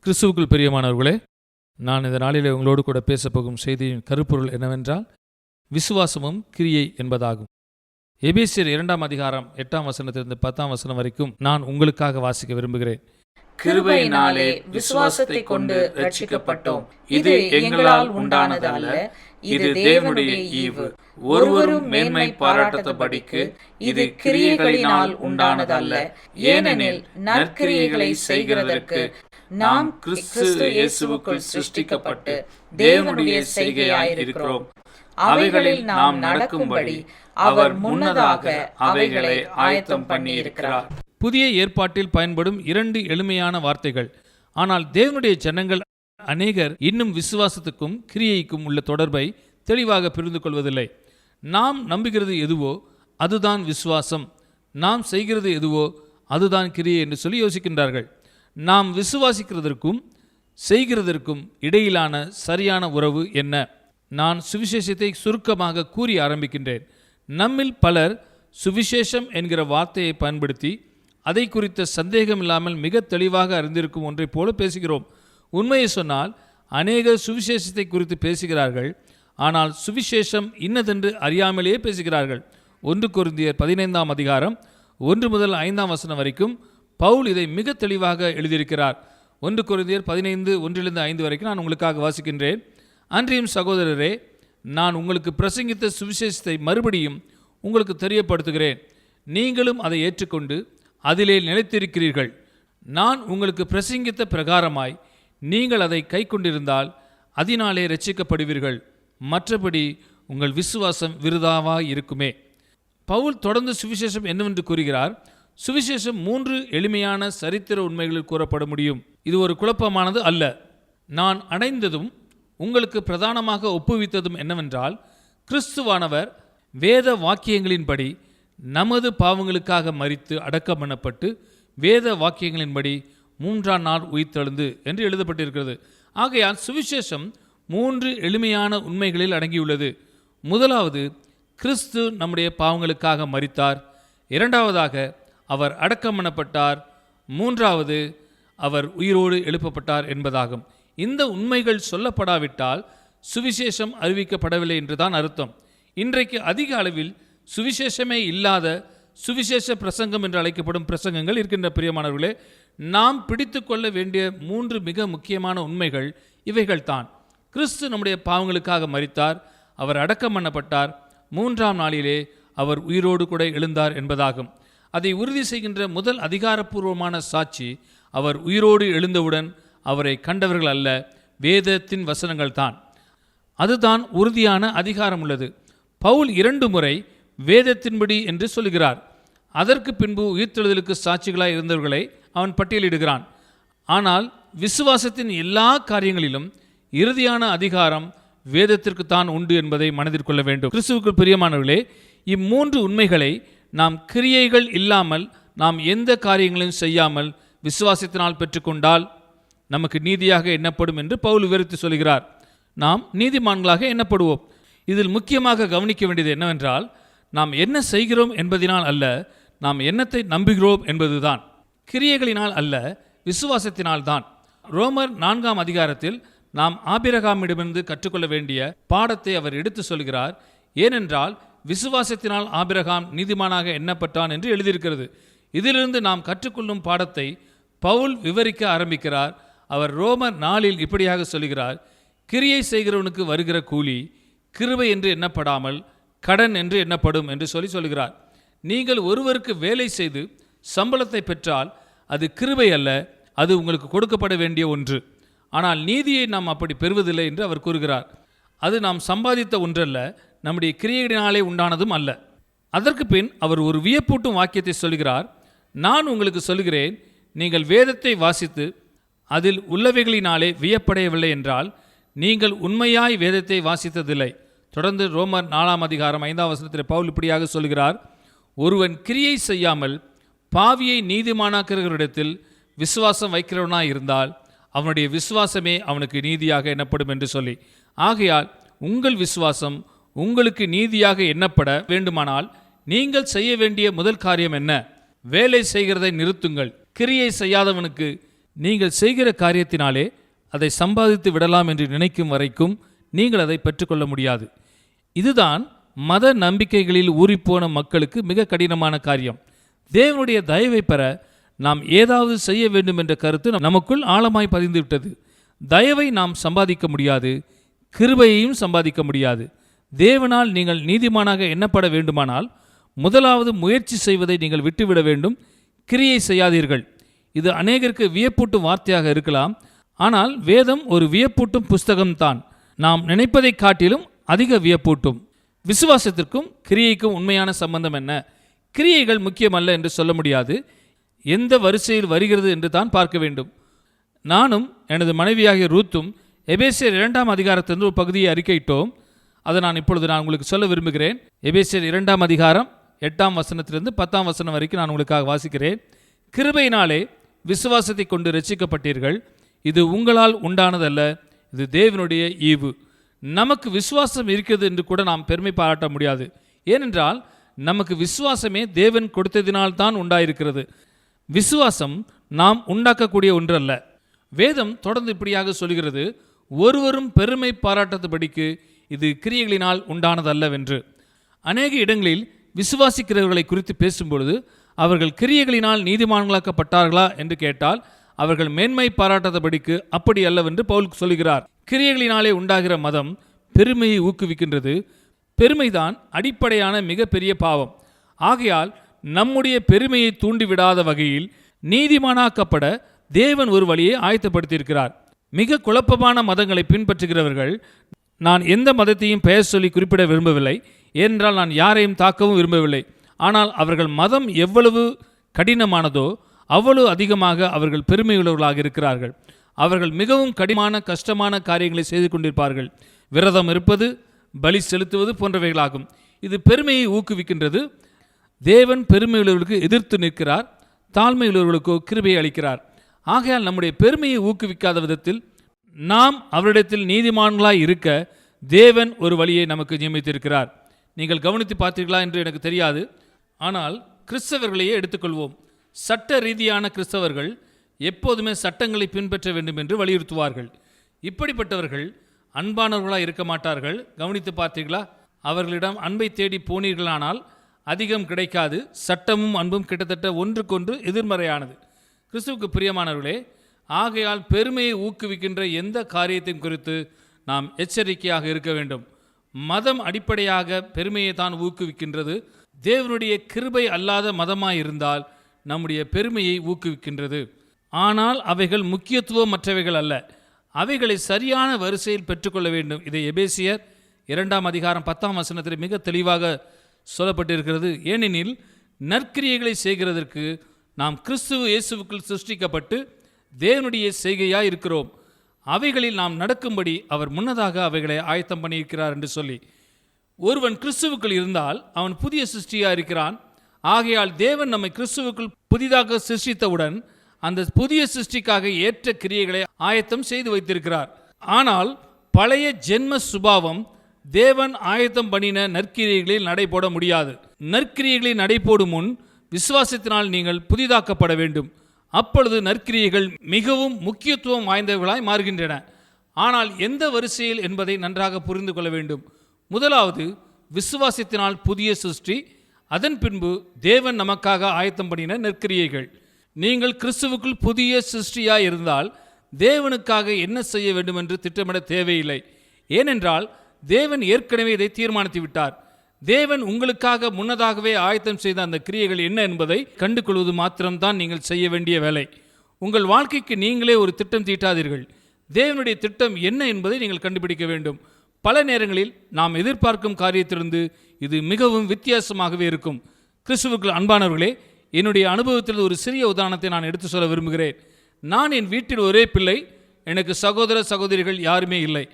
கிறிஸ்துவுக்குள் பிரியமானவர்களே, நான் இந்த நாளிலே உங்களோடு கூட பேசப்போகும் செய்தியின் கருப்பொருள் என்னவென்றால் விசுவாசமும் கிரியை என்பதாகும். எபேசியர் 2 அதிகாரம் 8 10 வரைக்கும் நான் உங்களுக்காக வாசிக்க விரும்புகிறேன். கிருபையினாலே விசுவாசத்தை கொண்டு ரட்சிக்கப்பட்டோம். இது எங்களால் உண்டானது அல்ல, இது தேவனுடைய ஈவு. ஒருவரும் மேன்மை பாராட்டாதபடிக்கு இது கிரியைகளினால் உண்டானது அல்ல. ஏனெனில் நற்கிரியைகளை செய்கிறதற்கு நாம் கிறிஸ்து இயேசுவுக்குள் சிருஷ்டிக்கப்பட்டு தேவனுடைய செய்கையாயிருக்கிறோம். அவைகளில் நாம் நடக்கும்படி அவர் முன்னதாக அவைகளை ஆயத்தம் பண்ணி இருக்கிறார். புதிய ஏற்பாட்டில் பயன்படும் 2 எளிமையான வார்த்தைகள். ஆனால் தேவனுடைய ஜனங்கள் அநேகர் இன்னும் விசுவாசத்துக்கும் கிரியைக்கும் உள்ள தொடர்பை தெளிவாக புரிந்து கொள்வதில்லை. நாம் நம்புகிறது எதுவோ அதுதான் விசுவாசம், நாம் செய்கிறது எதுவோ அதுதான் கிரியை என்று சொல்லி யோசிக்கின்றார்கள். நாம் விசுவாசிக்கிறதற்கும் செய்கிறதற்கும் இடையிலான சரியான உறவு என்ன? நான் சுவிசேஷத்தை சுருக்கமாக கூறி ஆரம்பிக்கின்றேன். நம்மில் பலர் சுவிசேஷம் என்கிற வார்த்தையை பயன்படுத்தி அதை குறித்த சந்தேகம் இல்லாமல் மிக தெளிவாக அறிந்திருக்கும் ஒன்றை போல பேசுகிறோம். உண்மையை சொன்னால் அநேகர் சுவிசேஷத்தை குறித்து பேசுகிறார்கள், ஆனால் சுவிசேஷம் இன்னதென்று அறியாமலேயே பேசுகிறார்கள். 1 கொரிந்தியர் 15 அதிகாரம் 1 முதல் 5 வரைக்கும் பவுல் இதை மிக தெளிவாக எழுதியிருக்கிறார். 1 கொரிந்தியர் 15 1-5 வரைக்கும் நான் உங்களுக்காக வாசிக்கின்றேன். அன்றியும் சகோதரரே, நான் உங்களுக்கு பிரசங்கித்த சுவிசேஷத்தை மறுபடியும் உங்களுக்கு தெரியப்படுத்துகிறேன். நீங்களும் அதை ஏற்றுக்கொண்டு அதிலே நிலைத்திருக்கிறீர்கள். நான் உங்களுக்கு பிரசங்கித்த பிரகாரமாய் நீங்கள் அதை கை கொண்டிருந்தால் அதனாலே இரட்சிக்கப்படுவீர்கள். மற்றபடி உங்கள் விசுவாசம் விருதாவாய் இருக்குமே. பவுல் தொடர்ந்து சுவிசேஷம் என்னவென்று கூறுகிறார். சுவிசேஷம் 3 எளிமையான சரித்திர உண்மைகளில் கூறப்பட முடியும். இது ஒரு குழப்பமானது அல்ல. நான் அடைந்ததும் உங்களுக்கு பிரதானமாக ஒப்புவித்ததும் என்னவென்றால், கிறிஸ்துவானவர் வேத வாக்கியங்களின்படி நமது பாவங்களுக்காக மரித்து அடக்கம் பண்ணப்பட்டு வேத வாக்கியங்களின்படி 3ஆம் நாள் உயிர்த்தெழுந்து என்று எழுதப்பட்டிருக்கிறது. ஆகையால் சுவிசேஷம் 3 எளிமையான உண்மைகளில் அடங்கியுள்ளது. முதலாவது, கிறிஸ்து நம்முடைய பாவங்களுக்காக மரித்தார். 2வதாக, அவர் அடக்கம் பண்ணப்பட்டார். 3வது, அவர் உயிரோடு எழுப்பப்பட்டார் என்பதாகும். இந்த உண்மைகள் சொல்லப்படாவிட்டால் சுவிசேஷம் அறிவிக்கப்படவில்லை என்றுதான் அர்த்தம். இன்றைக்கு அதிக அளவில் சுவிசேஷமே இல்லாத சுவிசேஷ பிரசங்கம் என்று அழைக்கப்படும் பிரசங்கங்கள் இருக்கின்ற பிரியமானவர்களே, நாம் பிடித்து கொள்ள வேண்டிய 3 மிக முக்கியமான உண்மைகள் இவைகள்தான். கிறிஸ்து நம்முடைய பாவங்களுக்காக மரித்தார், அவர் அடக்கம் பண்ணப்பட்டார், 3ஆம் நாளிலே அவர் உயிரோடு கூட எழுந்தார் என்பதாகும். அதை உறுதி செய்கின்ற முதல் அதிகாரப்பூர்வமான சாட்சி, அவர் உயிரோடு எழுந்தவுடன் அவரை கண்டவர்கள் அல்ல, வேதத்தின் வசனங்கள் தான். அதுதான் உறுதியான அதிகாரம் உள்ளது. பவுல் 2 முறை வேதத்தின்படி என்று சொல்கிறார். அதற்கு பின்பு உயிர்த்தெழுதலுக்கு சாட்சிகளாய் இருந்தவர்களை அவன் பட்டியலிடுகிறான். ஆனால் விசுவாசத்தின் எல்லா காரியங்களிலும் இறுதியான அதிகாரம் வேதத்திற்கு தான் உண்டு என்பதை மனதில் கொள்ள வேண்டும். கிறிஸ்துவுக்கு பிரியமானவர்களே, 3 உண்மைகளை நாம் கிரியைகள் இல்லாமல், நாம் எந்த காரியங்களையும் செய்யாமல் விசுவாசத்தினால் பெற்றுக்கொண்டால் நமக்கு நீதியாக எண்ணப்படும் என்று பவுல் விவரித்து சொல்கிறார். நாம் நீதிமான்களாக எண்ணப்படுவோம். இதில் முக்கியமாக கவனிக்க வேண்டியது என்னவென்றால், நாம் என்ன செய்கிறோம் என்பதனால் அல்ல, நாம் என்னத்தை நம்புகிறோம் என்பதுதான். கிரியைகளினால் அல்ல, விசுவாசத்தினால் தான். ரோமர் 4 அதிகாரத்தில் நாம் ஆபிரகாமிடமிருந்து கற்றுக்கொள்ள வேண்டிய பாடத்தை அவர் எடுத்து சொல்கிறார். ஏனென்றால் விசுவாசத்தினால் ஆபிரகாம் நீதிமானாக எண்ணப்பட்டான் என்று எழுதியிருக்கிறது. இதிலிருந்து நாம் கற்றுக்கொள்ளும் பாடத்தை பவுல் விவரிக்க ஆரம்பிக்கிறார். அவர் ரோமர் 4 இப்படியாக சொல்கிறார். கிரியை செய்கிறவனுக்கு வருகிற கூலி கிருபை என்று எண்ணப்படாமல் கடன் என்று எண்ணப்படும் என்று சொல்கிறார். நீங்கள் ஒருவருக்கு வேலை செய்து சம்பளத்தை பெற்றால் அது கிருபை அல்ல, அது உங்களுக்கு கொடுக்கப்பட வேண்டிய ஒன்று. ஆனால் நீதியை நாம் அப்படி பெறுவதில்லை என்று அவர் கூறுகிறார். அது நாம் சம்பாதித்த ஒன்றல்ல, நம்முடைய கிரியையினாலே உண்டானதும் அல்ல. அதற்கு பின் அவர் ஒரு வியப்பூட்டும் வாக்கியத்தை சொல்கிறார். நான் உங்களுக்கு சொல்கிறேன், நீங்கள் வேதத்தை வாசித்து அதில் உள்ளவைகளினாலே வியப்படையவில்லை என்றால் நீங்கள் உண்மையாய் வேதத்தை வாசித்ததில்லை. தொடர்ந்து ரோமர் 4 அதிகாரம் 5 பவுல் இப்படியாக சொல்கிறார். ஒருவன் கிரியை செய்யாமல் பாவியை நீதிமானாக்கிறவரிடத்தில் விசுவாசம் வைக்கிறவனாய் இருந்தால் அவனுடைய விசுவாசமே அவனுக்கு நீதியாக எண்ணப்படும் என்று சொல்லி, ஆகையால் உங்கள் விசுவாசம் உங்களுக்கு நீதியாக எண்ணப்பட வேண்டுமானால் நீங்கள் செய்ய வேண்டிய முதல் காரியம் என்ன? வேலை செய்கிறதை நிறுத்துங்கள். கிரியை செய்யாதவனுக்கு நீங்கள் செய்கிற காரியத்தினாலே அதை சம்பாதித்து விடலாம் என்று நினைக்கும் வரைக்கும் நீங்கள் அதை பெற்றுக்கொள்ள முடியாது. இதுதான் மத நம்பிக்கைகளில் ஊறிப்போன மக்களுக்கு மிக கடினமான காரியம். தேவனுடைய தயவை பெற நாம் ஏதாவது செய்ய வேண்டும் என்ற கருத்து நமக்குள் ஆழமாய் பதிந்து விட்டது. தயவை நாம் சம்பாதிக்க முடியாது, கிருபையையும் சம்பாதிக்க முடியாது. தேவனால் நீங்கள் நீதிமானாக எண்ணப்பட வேண்டுமானால் முதலாவது முயற்சி செய்வதை நீங்கள் விட்டுவிட வேண்டும், கிரியை செய்யாதீர்கள். இது அநேகருக்கு வியப்பூட்டும் வார்த்தையாக இருக்கலாம். ஆனால் வேதம் ஒரு வியப்பூட்டும் புஸ்தகம்தான். நாம் நினைப்பதை காட்டிலும் அதிக வியப்பூட்டும். விசுவாசத்திற்கும் கிரியைக்கும் உண்மையான சம்பந்தம் என்ன? கிரியைகள் முக்கியமல்ல என்று சொல்ல முடியாது. எந்த வரிசையில் வருகிறது என்று தான் பார்க்க வேண்டும். நானும் எனது மனைவியாகிய ரூத்தும் எபேசியர் 2ஆம் அதிகாரத்திலிருந்து ஒரு பகுதியை அறிக்கையிட்டோம். அதை நான் உங்களுக்கு சொல்ல விரும்புகிறேன். எபேசியர் 2ஆம் அதிகாரம் 8ஆம் வசனத்திலிருந்து 10ஆம் வசனம் வரைக்கும் நான் உங்களுக்காக வாசிக்கிறேன். கிருபையினாலே விசுவாசத்தை கொண்டு இரட்சிக்கப்பட்டீர்கள். இது உங்களால் உண்டானதல்ல, இது தேவனுடைய ஈவு. நமக்கு விசுவாசம் இருக்கிறது என்று கூட நாம் பெருமை பாராட்ட முடியாது. ஏனென்றால் நமக்கு விசுவாசமே தேவன் கொடுத்ததினால் தான் உண்டாயிருக்கிறது. விசுவாசம் நாம் உண்டாக்கக்கூடிய ஒன்றல்ல. வேதம் தொடர்ந்து இப்படியாக சொல்கிறது, ஒருவரும் பெருமை பாராட்டத்தபடிக்கு இது கிரியைகளினால் உண்டானதல்லவென்று. அநேக இடங்களில் விசுவாசிக்கிறவர்களை குறித்து பேசும்பொழுது அவர்கள் கிரியைகளினால் நீதிமான்களாக்கப்பட்டார்களா என்று கேட்டால் அவர்கள் மேன்மை பாராட்டாதபடிக்கு அப்படி அல்லவென்று பவுல் சொல்கிறார். கிரியைகளினாலே உண்டாகிற மதம் பெருமையை ஊக்குவிக்கின்றது. பெருமைதான் அடிப்படையான மிகப்பெரிய பாவம். ஆகையால் நம்முடைய பெருமையை தூண்டிவிடாத வகையில் நீதிமானாக்கப்பட தேவன் ஒரு வழியை ஆயத்தப்படுத்தியிருக்கிறார். மிக குழப்பமான மதங்களை பின்பற்றுகிறவர்கள், நான் எந்த மதத்தையும் பெயர் சொல்லி குறிப்பிட விரும்பவில்லை, ஏனென்றால் நான் யாரையும் தாக்கவும் விரும்பவில்லை. ஆனால் அவர்கள் மதம் எவ்வளவு கடினமானதோ அவ்வளவு அதிகமாக அவர்கள் பெருமையுள்ளவர்களாக இருக்கிறார்கள். அவர்கள் மிகவும் கஷ்டமான காரியங்களை செய்து கொண்டிருப்பார்கள். விரதம் இருப்பது, பலி செலுத்துவது போன்றவைகளாகும். இது பெருமையை ஊக்குவிக்கின்றது. தேவன் பெருமையுள்ளவர்களுக்கு எதிர்த்து நிற்கிறார், தாழ்மையுள்ளவர்களுக்கோ கிருபையை அளிக்கிறார். ஆகையால் நம்முடைய பெருமையை ஊக்குவிக்காத விதத்தில் நாம் அவரிடத்தில் நீதிமான்களாய் இருக்க தேவன் ஒரு வழியை நமக்கு நியமித்திருக்கிறார். நீங்கள் கவனித்து பார்த்தீர்களா என்று எனக்கு தெரியாது. ஆனால் கிறிஸ்தவர்களையே எடுத்துக்கொள்வோம். சட்ட ரீதியான கிறிஸ்தவர்கள் எப்போதுமே சட்டங்களை பின்பற்ற வேண்டும் என்று வலியுறுத்துவார்கள். இப்படிப்பட்டவர்கள் அன்பானவர்களாக இருக்க மாட்டார்கள். கவனித்து பார்த்தீர்களா? அவர்களிடம் அன்பை தேடி போனீர்களானால் அதிகம் கிடைக்காது. சட்டமும் அன்பும் கிட்டத்தட்ட ஒன்றுக்கொன்று எதிர்மறையானது. கிறிஸ்துவுக்கு பிரியமானவர்களே, ஆகையால் பெருமையை ஊக்குவிக்கின்ற எந்த காரியத்தையும் குறித்து நாம் எச்சரிக்கையாக இருக்க வேண்டும். மதம் அடிப்படையாக பெருமையை தான் ஊக்குவிக்கின்றது. தேவனுடைய கிருபை அல்லாத மதமாய் இருந்தால் நம்முடைய பெருமையை ஊக்குவிக்கின்றது. ஆனால் அவைகள் முக்கியத்துவம் மற்றவைகள் அல்ல. அவைகளை சரியான வரிசையில் பெற்றுக்கொள்ள வேண்டும். இதை எபேசியர் 2ஆம் அதிகாரம் 10ஆம் வசனத்தில் மிக தெளிவாக சொல்லப்பட்டிருக்கிறது. ஏனெனில் நற்கிரியைகளை செய்கிறதற்கு நாம் கிறிஸ்துவ இயேசுவுக்குள் சிருஷ்டிக்கப்பட்டு தேவனுடைய செய்கையாய் இருக்கிறோம். அவைகளில் நாம் நடக்கும்படி அவர் முன்னதாக அவைகளை ஆயத்தம் பண்ணியிருக்கிறார் என்று சொல்லி, ஒருவன் கிறிஸ்துவுக்குள் இருந்தால் அவன் புதிய சிருஷ்டியாக இருக்கிறான். ஆகையால் தேவன் நம்மை கிறிஸ்துவுக்குள் புதிதாக சிருஷ்டித்தவுடன் அந்த புதிய சிருஷ்டிக்காக ஏற்ற கிரியைகளை ஆயத்தம் செய்து வைத்திருக்கிறார். ஆனால் பழைய ஜென்ம சுபாவம் தேவன் ஆயத்தம் பண்ணின நற்கிரியைகளில் நடைபோட முடியாது. நற்கிரியைகளில் நடைபோடும் முன் விசுவாசத்தினால் நீங்கள் புதிதாக்கப்பட வேண்டும். அப்பொழுது நற்கிரியைகள் மிகவும் முக்கியத்துவம் வாய்ந்தவர்களாய் மாறுகின்றன. ஆனால் எந்த வரிசையில் என்பதை நன்றாக புரிந்து கொள்ள வேண்டும். முதலாவது விசுவாசத்தினால் புதிய சிருஷ்டி, அதன் பின்பு தேவன் நமக்காக ஆயத்தம் பண்ணின நற்கிரியைகள். நீங்கள் கிறிஸ்துவுக்குள் புதிய சிருஷ்டியாய் இருந்தால் தேவனுக்காக என்ன செய்ய வேண்டும் என்று திட்டமிட தேவையில்லை. ஏனென்றால் தேவன் ஏற்கனவே இதை தீர்மானித்து விட்டார். தேவன் உங்களுக்காக முன்னதாகவே ஆயத்தம் செய்த அந்த கிரியைகள் என்ன என்பதை கண்டு கொள்வது மாத்திரம்தான் நீங்கள் செய்ய வேண்டிய வேலை. உங்கள் வாழ்க்கைக்கு நீங்களே ஒரு திட்டம் தீட்டாதீர்கள். தேவனுடைய திட்டம் என்ன என்பதை நீங்கள் கண்டுபிடிக்க வேண்டும். பல நேரங்களில் நாம் எதிர்பார்க்கும் காரியத்திலிருந்து இது மிகவும் வித்தியாசமாகவே இருக்கும். கிறிஸ்துவுக்குள் அன்பானவர்களே, என்னுடைய அனுபவத்தில் ஒரு சிறிய உதாரணத்தை நான் எடுத்து சொல்ல விரும்புகிறேன். நான் என் வீட்டில் ஒரே பிள்ளை. எனக்கு சகோதர சகோதரிகள் யாருமே இல்லை.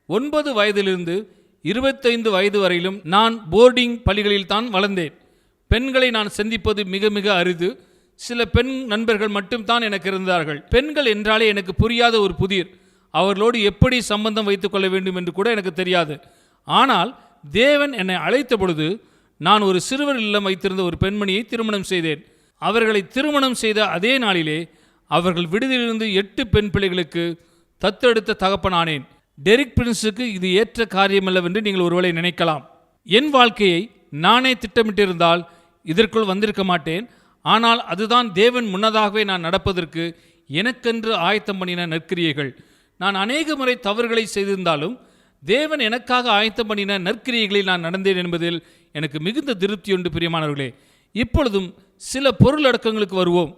9 வயதிலிருந்து 25 வயது வரையிலும் நான் போர்டிங் பள்ளிகளில் தான் வளர்ந்தேன். பெண்களை நான் சந்திப்பது மிக மிக அரிது. சில பெண் நண்பர்கள் மட்டும்தான் எனக்கு இருந்தார்கள். பெண்கள் என்றாலே எனக்கு புரியாத ஒரு புதிர். அவர்களோடு எப்படி சம்பந்தம் வைத்துக் கொள்ள வேண்டும் என்று கூட எனக்கு தெரியாது. ஆனால் தேவன் என்னை அழைத்த பொழுது நான் ஒரு சிறுவர் இல்லம் வைத்திருந்த ஒரு பெண்மணியை திருமணம் செய்தேன். அவர்களை திருமணம் செய்த அதே நாளிலே அவர்கள் விடுதியிலிருந்து 8 பெண் பிள்ளைகளுக்கு தத்தெடுத்த தகப்பனானேன். டெரிக் பிரின்ஸுக்கு இது ஏற்ற காரியமல்லவென்று நீங்கள் ஒருவேளை நினைக்கலாம். என் வாழ்க்கையை நானே திட்டமிட்டிருந்தால் இதற்குள் வந்திருக்க மாட்டேன். ஆனால் அதுதான் தேவன் முன்னதாகவே நான் நடப்பதற்கு எனக்கென்று ஆயத்தம் பண்ணின நற்கிரியைகள். நான் அநேக முறை தவறுகளை செய்திருந்தாலும் தேவன் எனக்காக ஆயத்தம் பண்ணின நற்கிரியைகளில் நான் நடந்தேன் என்பதில் எனக்கு மிகுந்த திருப்தி உண்டு. பிரியமானவர்களே, இப்பொழுதும் சில பொருளடக்கங்களுக்கு வருவோம்.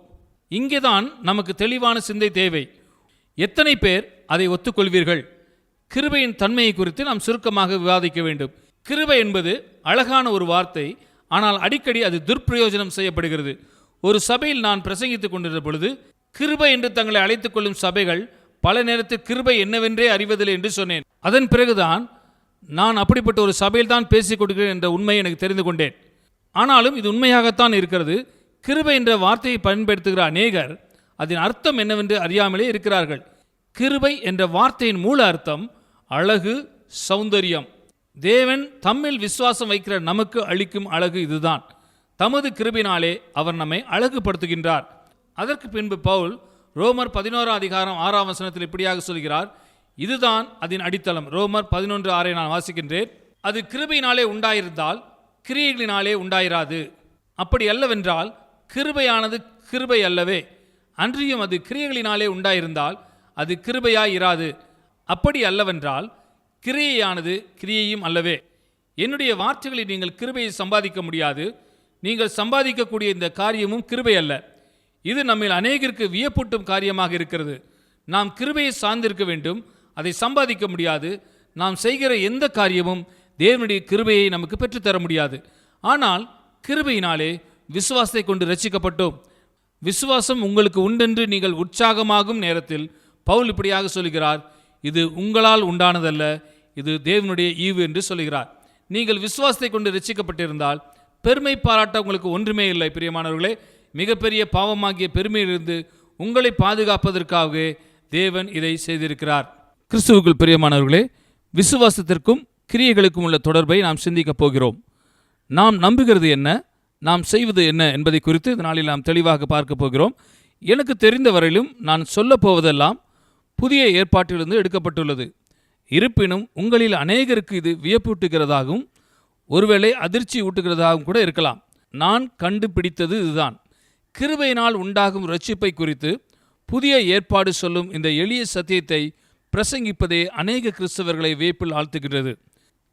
இங்கேதான் நமக்கு தெளிவான சிந்தை தேவை. எத்தனை பேர் அதை ஒத்துக்கொள்வீர்கள்? கிருபையின் தன்மையை குறித்து நாம் சுருக்கமாக விவாதிக்க வேண்டும். கிருபை என்பது அழகான ஒரு வார்த்தை, ஆனால் அடிக்கடி அது துர்ப்பிரயோஜனம் செய்யப்படுகிறது. ஒரு சபையில் நான் பிரசங்கித்துக் கொண்டிருந்த பொழுது கிருபை என்று தங்களை அழைத்துக் கொள்ளும் சபைகள் பல நேரத்தில் கிருபை என்னவென்றே அறிவதில்லை என்று சொன்னேன். அதன் பிறகுதான் நான் அப்படிப்பட்ட ஒரு சபையில் தான் பேசிக் கொடுக்கிறேன் என்ற உண்மை எனக்கு தெரிந்து கொண்டேன். ஆனாலும் இது உண்மையாகத்தான் இருக்கிறது. கிருபை என்ற வார்த்தையை பயன்படுத்துகிற அநேகர் அதன் அர்த்தம் என்னவென்று அறியாமலே இருக்கிறார்கள். கிருபை என்ற வார்த்தையின் மூல அர்த்தம் அழகு, சௌந்தரியம். தேவன் தம்மில் விசுவாசம் வைக்கிற நமக்கு அளிக்கும் அழகு இதுதான். தமது கிருபினாலே அவர் நம்மை அழகுபடுத்துகின்றார். அதற்கு பின்பு பவுல் ரோமர் 11:6 இப்படியாக சொல்கிறார், இதுதான் அதன் அடித்தளம். ரோமர் 11:6 நான் வாசிக்கின்றேன். அது கிருபையினாலே உண்டாயிருந்தால் கிரியைகளினாலே உண்டாயிராது. அப்படி அல்லவென்றால் கிருபையானது கிருபை அல்லவே. அன்றியும் அது கிரியைகளினாலே உண்டாயிருந்தால் அது கிருபையாயிராது. அப்படி அல்லவென்றால் கிரியையானது கிரியையும் அல்லவே. என்னுடைய வார்த்தைகளை நீங்கள் கிருபையை சம்பாதிக்க முடியாது. நீங்கள் சம்பாதிக்கக்கூடிய இந்த காரியமும் கிருபை அல்ல. இது நம்மில் அநேகருக்கு வியப்பூட்டும் காரியமாக இருக்கிறது. நாம் கிருபையை சார்ந்திருக்க வேண்டும், அதை சம்பாதிக்க முடியாது. நாம் செய்கிற எந்த காரியமும் தேவனுடைய கிருபையை நமக்கு பெற்றுத்தர முடியாது. ஆனால் கிருபையினாலே விசுவாசத்தை கொண்டு ரட்சிக்கப்பட்டோம். விசுவாசம் உங்களுக்கு உண்டென்று நீங்கள் உற்சாகமாகும் நேரத்தில் பவுல் இப்படியாக சொல்கிறார், இது உங்களால் உண்டானதல்ல, இது தேவனுடைய ஈவு என்று சொல்கிறார். நீங்கள் விசுவாசத்தை கொண்டு ரட்சிக்கப்பட்டிருந்தால் பெருமை பாராட்ட உங்களுக்கு ஒன்றுமே இல்லை. பிரியமானவர்களே, மிகப்பெரிய பாவமாகிய பெருமையிலிருந்து உங்களை பாதுகாப்பதற்காகவே தேவன் இதை செய்திருக்கிறார். கிறிஸ்துவுக்குள் பிரியமானவர்களே, விசுவாசத்திற்கும் கிரியைகளுக்கும் உள்ள தொடர்பை நாம் சிந்திக்கப் போகிறோம். நாம் நம்புகிறது என்ன, நாம் செய்வது என்ன என்பதை குறித்து இந்த நாளில் நாம் தெளிவாக பார்க்க போகிறோம். எனக்கு தெரிந்த வரையிலும் நான் சொல்லப் போவதெல்லாம் புதிய ஏற்பாட்டிலிருந்து எடுக்கப்பட்டுள்ளது. இருப்பினும் உங்களில் அநேகருக்கு இது வியப்பூட்டுகிறதாகவும் ஒருவேளை அதிர்ச்சி ஊட்டுகிறதாகவும் கூட இருக்கலாம். நான் கண்டுபிடித்தது இதுதான். கிருபையினால் உண்டாகும் இரட்சிப்பை குறித்து புதிய ஏற்பாடு சொல்லும் இந்த எளிய சத்தியத்தை பிரசங்கிப்பதே அநேக கிறிஸ்தவர்களை வியப்பில் ஆழ்த்துகிறது.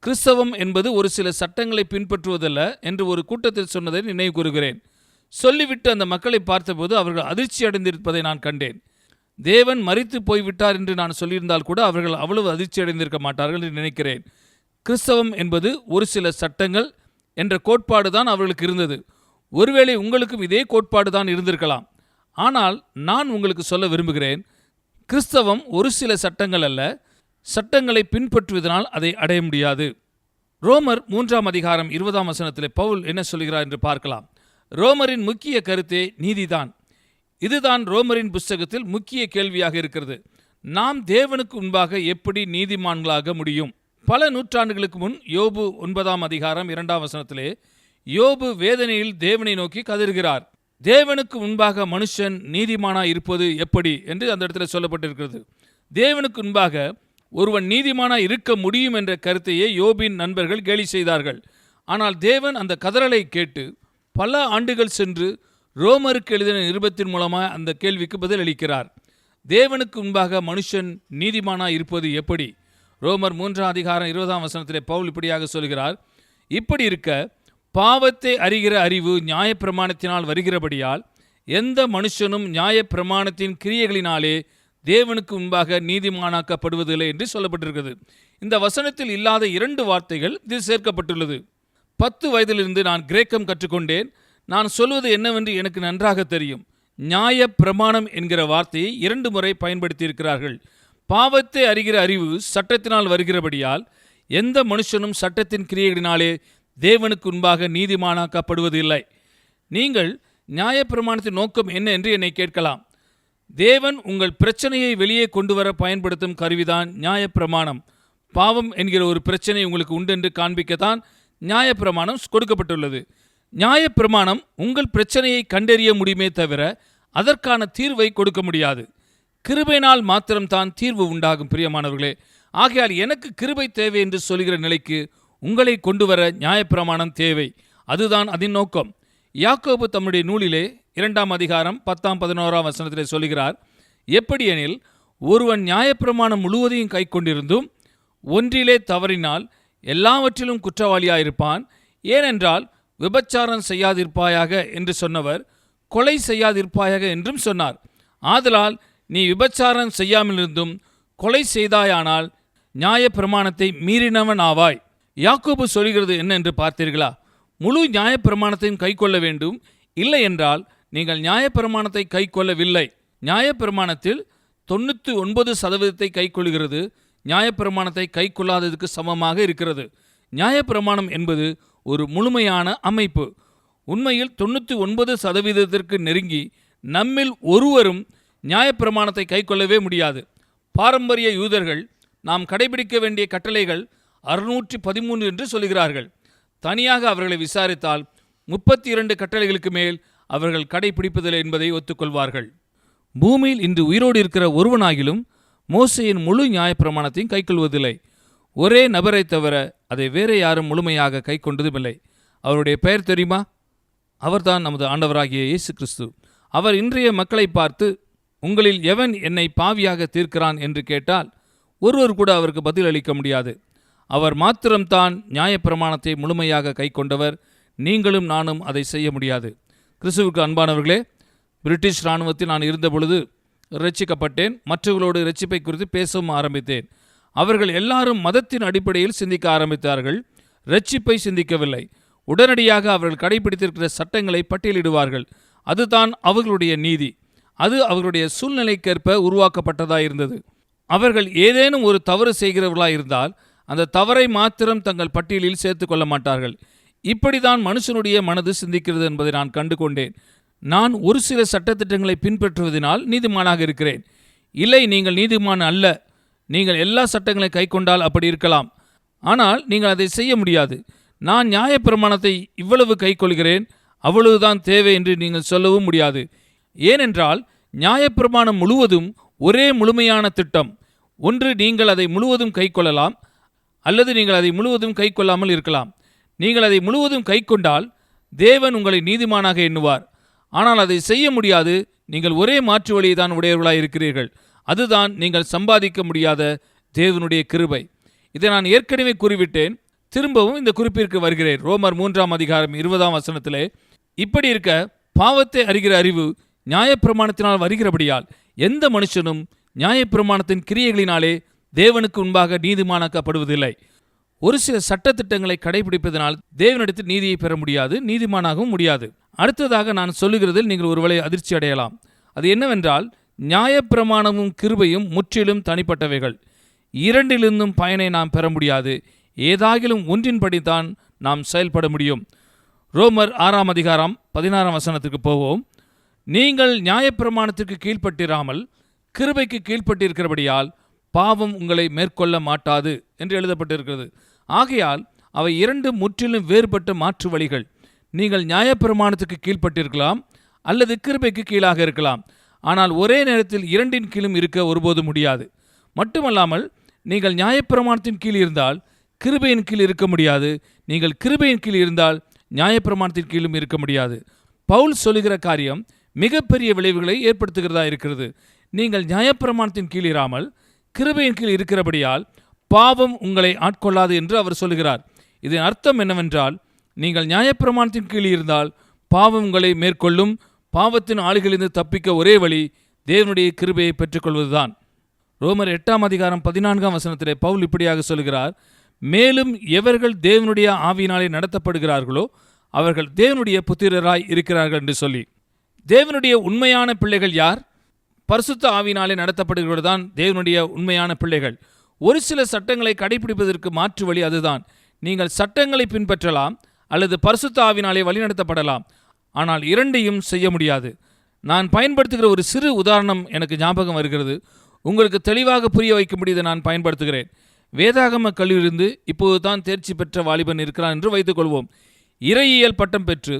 கிறிஸ்தவம் என்பது ஒரு சில சட்டங்களை பின்பற்றுவதல்ல என்று ஒரு கூட்டத்தில் சொன்னதை நினைவு கூறுகிறேன். சொல்லிவிட்டு அந்த மக்களை பார்த்தபோது அவர்கள் அதிர்ச்சி அடைந்திருப்பதை நான் கண்டேன். தேவன் மரித்து போய்விட்டார் என்று நான் சொல்லியிருந்தால் கூட அவர்கள் அவ்வளவு அதிர்ச்சி அடைந்திருக்க மாட்டார்கள் என்று நினைக்கிறேன். கிறிஸ்தவம் என்பது ஒரு சில சட்டங்கள் என்ற கோட்பாடு தான் அவர்களுக்கு இருந்தது. ஒருவேளை உங்களுக்கும் இதே கோட்பாடு தான் இருந்திருக்கலாம். ஆனால் நான் உங்களுக்கு சொல்ல விரும்புகிறேன், கிறிஸ்தவம் ஒரு சில சட்டங்கள் அல்ல. சட்டங்களை பின்பற்றுவதனால் அதை அடைய முடியாது. ரோமர் 3:20 பவுல் என்ன சொல்கிறார் என்று பார்க்கலாம். ரோமரின் முக்கிய கருத்தே நீதிதான். இதுதான் ரோமரின் புஸ்தகத்தில் முக்கிய கேள்வியாக இருக்கிறது. நாம் தேவனுக்கு முன்பாக எப்படி நீதிமான்களாக முடியும்? பல நூற்றாண்டுகளுக்கு முன் யோபு 9:2 யோபு வேதனையில் தேவனை நோக்கி கதறுகிறார். தேவனுக்கு முன்பாக மனுஷன் நீதிமானாய் இருப்பது எப்படி என்று அந்த இடத்துல சொல்லப்பட்டிருக்கிறது. தேவனுக்கு முன்பாக ஒருவன் நீதிமானாய் இருக்க முடியும் என்ற கருத்தையே யோபின் நண்பர்கள் கேலி செய்தார்கள். ஆனால் தேவன் அந்த கதறலை கேட்டு பல ஆண்டுகள் சென்று ரோமருக்கு எழுதின நிருபத்தின் மூலமாக அந்த கேள்விக்கு பதில் அளிக்கிறார். தேவனுக்கு முன்பாக மனுஷன் நீதிமானாய் இருப்பது எப்படி? ரோமர் 3:20 பவுல் இப்படியாக சொல்கிறார், இப்படி இருக்க பாவத்தை அறிகிற அறிவு நியாயப்பிரமாணத்தினால் வருகிறபடியால் எந்த மனுஷனும் நியாயப்பிரமாணத்தின் கிரியைகளினாலே தேவனுக்கு முன்பாக நீதிமானாக்கப்படுவதில்லை என்று சொல்லப்பட்டிருக்கிறது. இந்த வசனத்தில் இல்லாத 2 வார்த்தைகள் இதில் சேர்க்கப்பட்டுள்ளது. 10 வயதிலிருந்து நான் கிரேக்கம் கற்றுக்கொண்டேன். நான் சொல்வது என்னவென்று எனக்கு நன்றாக தெரியும். நியாய பிரமாணம் என்கிற வார்த்தையை 2 முறை பயன்படுத்தியிருக்கிறார்கள். பாவத்தை அறிகிற அறிவு சட்டத்தினால் வருகிறபடியால் எந்த மனுஷனும் சட்டத்தின் கிரியைகளினாலே தேவனுக்கு முன்பாக நீதிமானாக்கப்படுவதில்லை. நீங்கள் நியாயப்பிரமாணத்தின் நோக்கம் என்ன என்று என்னை கேட்கலாம். தேவன் உங்கள் பிரச்சனையை வெளியே கொண்டு வர பயன்படுத்தும் கருவிதான் நியாயப்பிரமாணம். பாவம் என்கிற ஒரு பிரச்சனை உங்களுக்கு உண்டென்று காண்பிக்கத்தான் நியாயப்பிரமாணம் கொடுக்கப்பட்டுள்ளது. நியாயப்பிரமாணம் உங்கள் பிரச்சனையை கண்டறிய முடியுமே தவிர அதற்கான தீர்வை கொடுக்க முடியாது. கிருபையினால் மாத்திரம்தான் தீர்வு உண்டாகும். பிரியமானவர்களே, ஆகையால் எனக்கு கிருபை தேவை என்று சொல்கிற நிலைக்கு உங்களை கொண்டு வர நியாயப்பிரமாணம் தேவை. அதுதான் அதன் நோக்கம். யாக்கோபு தம்முடைய நூலிலே 2 அதிகாரம் 10-11 சொல்கிறார், எப்படியெனில் ஒருவன் நியாயப்பிரமாணம் முழுவதையும் கை கொண்டிருந்தும் ஒன்றிலே தவறினால் எல்லாவற்றிலும் குற்றவாளியாயிருப்பான். ஏனென்றால் விபச்சாரம் செய்யாதிருப்பாயாக என்று சொன்னவர் கொலை செய்யாதிருப்பாயாக என்றும் சொன்னார். ஆதலால் நீ விபச்சாரம் செய்யாமலிருந்தும் கொலை செய்தாயானால் நியாயப்பிரமாணத்தை மீறினவன் ஆவாய். யாக்கோபு சொல்கிறது என்ன என்று பார்த்தீர்களா? முழு நியாயப்பிரமாணத்தையும் கை கொள்ள வேண்டும், இல்லை என்றால் நீங்கள் நியாயப்பிரமாணத்தை கை கொள்ளவில்லை. நியாயப்பிரமாணத்தில் 99% கை கொள்கிறது, நியாயப்பிரமாணத்தை கை கொள்ளாததுக்கு சமமாக இருக்கிறது. நியாயப்பிரமாணம் என்பது ஒரு முழுமையான அமைப்பு. உண்மையில் 99% நெருங்கி நம்மில் ஒருவரும் நியாயப்பிரமாணத்தை கை கொள்ளவே முடியாது. பாரம்பரிய யூதர்கள் நாம் கடைபிடிக்க வேண்டிய கட்டளைகள் 613 என்று சொல்கிறார்கள். தனியாக அவர்களை விசாரித்தால் 32 கட்டளைகளுக்கு மேல் அவர்கள் கடைபிடிப்பதில்லை என்பதை ஒத்துக்கொள்வார்கள். பூமியில் இன்று உயிரோடு இருக்கிற ஒருவனாகிலும் மோசேயின் முழு நியாயப்பிரமாணத்தையும் கைக்கொள்வதில்லை. ஒரே நபரை தவிர அதை வேற யாரும் முழுமையாக கை கொண்டதுமில்லை. அவருடைய பெயர் தெரியுமா? அவர்தான் நமது ஆண்டவராகிய இயேசு கிறிஸ்து. அவர் இன்றைய மக்களை பார்த்து, உங்களில் எவன் என்னை பாவியாக தீர்க்கிறான் என்று கேட்டால் ஒருவர் கூட அவருக்கு பதில் அளிக்க முடியாது. அவர் மாத்திரம்தான் நியாயப்பிரமாணத்தை முழுமையாக கை கொண்டவர். நீங்களும் நானும் அதை செய்ய முடியாது. கிறிஸ்துவுக்கு அன்பானவர்களே, பிரிட்டிஷ் இராணுவத்தில் நான் இருந்தபொழுது இரட்சிக்கப்பட்டேன். மற்றவர்களோடு இரட்சிப்பை குறித்து பேசவும் ஆரம்பித்தேன். அவர்கள் எல்லாரும் மதத்தின் அடிப்படையில் சிந்திக்க ஆரம்பித்தார்கள், இரட்சிப்பை சிந்திக்கவில்லை. உடனடியாக அவர்கள் கடைபிடித்திருக்கிற சட்டங்களை பட்டியலிடுவார்கள். அதுதான் அவர்களுடைய நீதி. அது அவர்களுடைய சூழ்நிலைக்கேற்ப உருவாக்கப்பட்டதாக இருந்தது. அவர்கள் ஏதேனும் ஒரு தவறு செய்கிறவர்களாக இருந்தால் அந்த தவறை மாத்திரம் தங்கள் பட்டியலில் சேர்த்து கொள்ள மாட்டார்கள். இப்படிதான் மனுஷனுடைய மனது சிந்திக்கிறது என்பதை நான் கண்டு கொண்டேன். நான் ஒரு சில சட்டத்திட்டங்களை பின்பற்றுவதனால் நீதிமானாக இருக்கிறேன். இல்லை, நீங்கள் நீதிமான் அல்ல. நீங்கள் எல்லா சட்டங்களை கை கொண்டால் அப்படி இருக்கலாம், ஆனால் நீங்கள் அதை செய்ய முடியாது. நான் நியாயப்பிரமாணத்தை இவ்வளவு கை கொள்கிறேன், அவ்வளவுதான் தேவை என்று நீங்கள் சொல்லவும் முடியாது. ஏனென்றால் நியாயப்பிரமாணம் முழுவதும் ஒரே முழுமையான திட்டம். ஒன்று, நீங்கள் அதை முழுவதும் கை கொள்ளலாம், அல்லது நீங்கள் அதை முழுவதும் கை கொள்ளாமல் இருக்கலாம். நீங்கள் அதை முழுவதும் கை கொண்டால் தேவன் உங்களை நீதிமானாக எண்ணுவார். ஆனால் அதை செய்ய முடியாது. நீங்கள் ஒரே மாற்று வழியை தான் உடையவர்களாக இருக்கிறீர்கள். அதுதான் நீங்கள் சம்பாதிக்க முடியாத தேவனுடைய கிருபை. இதை நான் ஏற்கனவே கூறிவிட்டேன். திரும்பவும் இந்த குறிப்பிற்கு வருகிறேன். ரோமர் 3 அதிகாரம் 20 இப்படி இருக்க பாவத்தை அறிகிற அறிவு நியாயப்பிரமாணத்தினால் வருகிறபடியால் எந்த மனுஷனும் நியாயப்பிரமாணத்தின் கிரியைகளினாலே தேவனுக்கு முன்பாக நீதிமானாக்கப்படுவதில்லை. ஒரு சில சட்டத்திட்டங்களை கடைபிடிப்பதனால் தேவனிடத்தில் நீதியை பெற முடியாது, நீதிமானாகவும் முடியாது. அடுத்ததாக நான் சொல்லுகிறதில் நீங்கள் ஒருவேளை அதிர்ச்சி அடையலாம். அது என்னவென்றால், நியாயப்பிரமாணமும் கிருபையும் முற்றிலும் தனிப்பட்டவைகள். இரண்டிலிருந்தும் பயனை நாம் பெற முடியாது. ஏதாகிலும் ஒன்றின்படித்தான் நாம் செயல்பட முடியும். ரோமர் 6 அதிகாரம் 16 போவோம். நீங்கள் நியாயப்பிரமாணத்திற்கு கீழ்ப்பட்டிராமல் கிருபைக்கு கீழ்ப்பட்டிருக்கிறபடியால் பாவம் உங்களை மேற்கொள்ள மாட்டாது என்று எழுதப்பட்டிருக்கிறது. ஆகையால் அவை இரண்டு முற்றிலும் வேறுபட்ட மாற்று வழிகள். நீங்கள் நியாயப்பிரமாணத்துக்கு கீழ்ப்பட்டிருக்கலாம் அல்லது கிருபைக்கு கீழாக இருக்கலாம். ஆனால் ஒரே நேரத்தில் இரண்டின் கீழும் இருக்க ஒருபோது முடியாது. மட்டுமல்லாமல் நீங்கள் நியாயப்பிரமாணத்தின் கீழ் இருந்தால் கிருபையின் கீழ் இருக்க முடியாது. நீங்கள் கிருபையின் கீழ் இருந்தால் நியாயப்பிரமாணத்தின் கீழும் இருக்க முடியாது. பவுல் சொல்லுகிற காரியம் மிகப்பெரிய விளைவுகளை ஏற்படுத்துகிறதா இருக்கிறது. நீங்கள் நியாயப்பிரமாணத்தின் கீழ் இராமல் கிருபையின் கீழ் இருக்கிறபடியால் பாவம் உங்களை ஆட்கொள்ளாது என்று அவர் சொல்லுகிறார். இதன் அர்த்தம் என்னவென்றால், நீங்கள் நியாயப்பிரமாணத்தின் கீழ் இருந்தால் பாவம் உங்களை மேற்கொள்ளும். பாவத்தின் ஆளுகளிலிருந்து தப்பிக்க ஒரே வழி தேவனுடைய கிருபையை பெற்றுக்கொள்வதுதான். ரோமர் 8 அதிகாரம் 14 பவுல் இப்படியாக சொல்கிறார், மேலும் எவர்கள் தேவனுடைய ஆவியினாலே நடத்தப்படுகிறார்களோ அவர்கள் தேவனுடைய புத்திரராய் இருக்கிறார்கள் என்று சொல்லி. தேவனுடைய உண்மையான பிள்ளைகள் யார்? பரிசுத்த ஆவியினாலே நடத்தப்படுகிறவர்தான் தேவனுடைய உண்மையான பிள்ளைகள். ஒரு சில சட்டங்களை கடைபிடிப்பதற்கு மாற்று வழி அதுதான். நீங்கள் சட்டங்களை பின்பற்றலாம் அல்லது பரிசுத்த ஆவியினாலே வழிநடத்தப்படலாம். ஆனால் இரண்டையும் செய்ய முடியாது. நான் பயன்படுத்துகிற ஒரு சிறு உதாரணம் எனக்கு ஞாபகம் வருகிறது. உங்களுக்கு தெளிவாக புரிய வைக்க முடியதை நான் பயன்படுத்துகிறேன். வேதாகம கல்வியிலிருந்து இப்போது தான் தேர்ச்சி பெற்ற வாலிபன் இருக்கிறான் என்று வைத்துக்கொள்வோம். இறையியல் பட்டம் பெற்று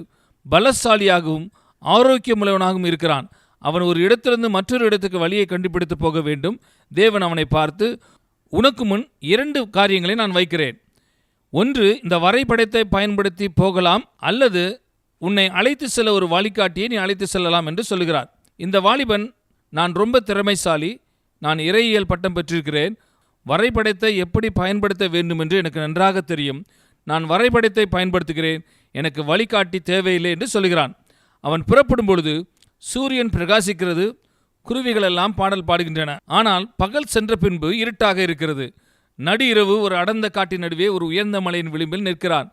பலசாலியாகவும் ஆரோக்கியமுள்ளவனாகவும் இருக்கிறான். அவன் ஒரு இடத்திலிருந்து மற்றொரு இடத்துக்கு வழியை கண்டுபிடித்து போக வேண்டும். தேவன் அவனை பார்த்து, உனக்கு முன் 2 காரியங்களை நான் வைக்கிறேன். ஒன்று, இந்த வரைபடத்தை பயன்படுத்தி போகலாம், அல்லது உன்னை அழைத்து செல்ல ஒரு வழிகாட்டியை நீ அழைத்து செல்லலாம் என்று சொல்லுகிறார். இந்த வாலிபன், நான் ரொம்ப திறமைசாலி, நான் இறையியல் பட்டம் பெற்றிருக்கிறேன், வரைபடத்தை எப்படி பயன்படுத்த வேண்டும் என்று எனக்கு நன்றாக தெரியும், நான் வரைபடத்தை பயன்படுத்துகிறேன், எனக்கு வழிகாட்டி தேவையில்லை என்று சொல்கிறான். அவன் புறப்படும் பொழுது சூரியன் பிரகாசிக்கிறது, குருவிகளெல்லாம் பாடல் பாடுகின்றன. ஆனால் பகல் சென்ற பின்பு இருட்டாக இருக்கிறது. நடு இரவு ஒரு அடர்ந்த காட்டின் நடுவே ஒரு உயர்ந்த மலையின் விளிம்பில் நிற்கிறான்.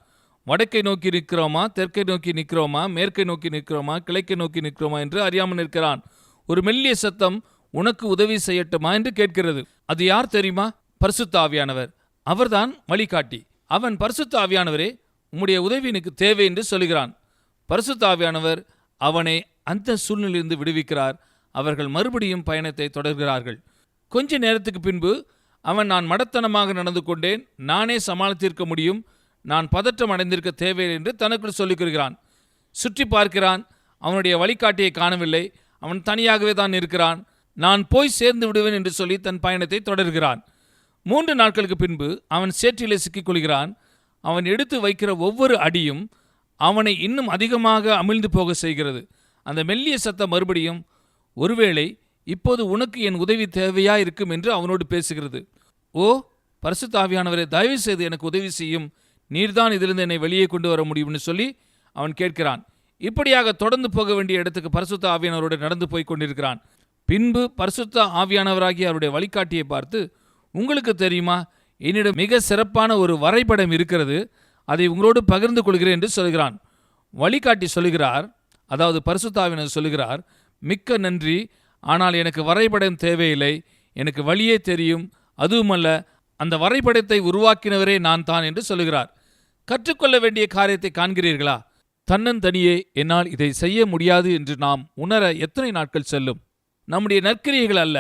வடக்கை நோக்கி நிற்கிறோமா, தெற்கை நோக்கி நிற்கிறோமா, மேற்கை நோக்கி நிற்கிறோமா, கிழக்கை நோக்கி நிற்கிறோமா என்று அறியாமல் நிற்கிறான். ஒரு மெல்லிய சத்தம், உனக்கு உதவி செய்யட்டுமா என்று கேட்கிறது. அது யார் தெரியுமா? பரிசுத்த ஆவியானவர். அவர்தான் வழிகாட்டி. அவன், பரிசுத்த ஆவியானவரே, உம்முடைய உதவி எனக்கு தேவை என்று சொல்கிறான். பரிசுத்த ஆவியானவர் அவனை அந்த சூழ்நிலையிலிருந்து விடுவிக்கிறார். அவர்கள் மறுபடியும் பயணத்தை தொடர்கிறார்கள். கொஞ்ச நேரத்துக்கு பின்பு அவன், நான் மடத்தனமாக நடந்து கொண்டேன், நானே சமாளித்திருக்க முடியும், நான் பதற்றம் அடைந்திருக்க தேவையில்லை என்று தனக்குள் சொல்லிக் கொள்கிறான். சுற்றி பார்க்கிறான். அவனுடைய வழிகாட்டியை காணவில்லை. அவன் தனியாகவே தான் இருக்கிறான். நான் போய் சேர்ந்து விடுவேன் என்று சொல்லி தன் பயணத்தை தொடர்கிறான். 3 நாட்களுக்கு பின்பு அவன் சேற்றிலே சிக்கிக் கொள்கிறான். அவன் எடுத்து வைக்கிற ஒவ்வொரு அடியும் அவனை இன்னும் அதிகமாக அமிழ்ந்து போக செய்கிறது. அந்த மெல்லிய சத்தம் மறுபடியும், ஒருவேளை இப்போது உனக்கு என் உதவி தேவையா இருக்கும் என்று அவனோடு பேசுகிறது. ஓ பரிசுத்த ஆவியானவரே, தயவு செய்து எனக்கு உதவி செய்யும், நீர்தான் இதிலிருந்து என்னை வெளியே கொண்டு வர முடியும்னு சொல்லி அவன் கேட்கிறான். இப்படியாக தொடர்ந்து போக வேண்டிய இடத்துக்கு பரிசுத்த ஆவியானவரோடு நடந்து போய் கொண்டிருக்கிறான். பின்பு பரிசுத்த ஆவியானவராகிய அவருடைய வழிகாட்டியை பார்த்து, உங்களுக்கு தெரியுமா, என்னிடம் மிக சிறப்பான ஒரு வரைபடம் இருக்கிறது, அதை உங்களோடு பகிர்ந்து கொள்கிறேன் என்று சொல்கிறான். வழிகாட்டி சொல்லுகிறார், அதாவது பரிசுத்த ஆவியானவர் சொல்லுகிறார், மிக்க நன்றி, ஆனால் எனக்கு வரைபடம் தேவையில்லை, எனக்கு வழியே தெரியும், அதுவுமல்ல அந்த வரைபடத்தை உருவாக்கினவரே நான் தான் என்று சொல்லுகிறார். கற்றுக்கொள்ள வேண்டிய காரியத்தை காண்கிறீர்களா? தன்னந்தனியே என்னால் இதை செய்ய முடியாது என்று நாம் உணர எத்தனை நாட்கள் செல்லும்? நம்முடைய நற்கிரியைகள் அல்ல,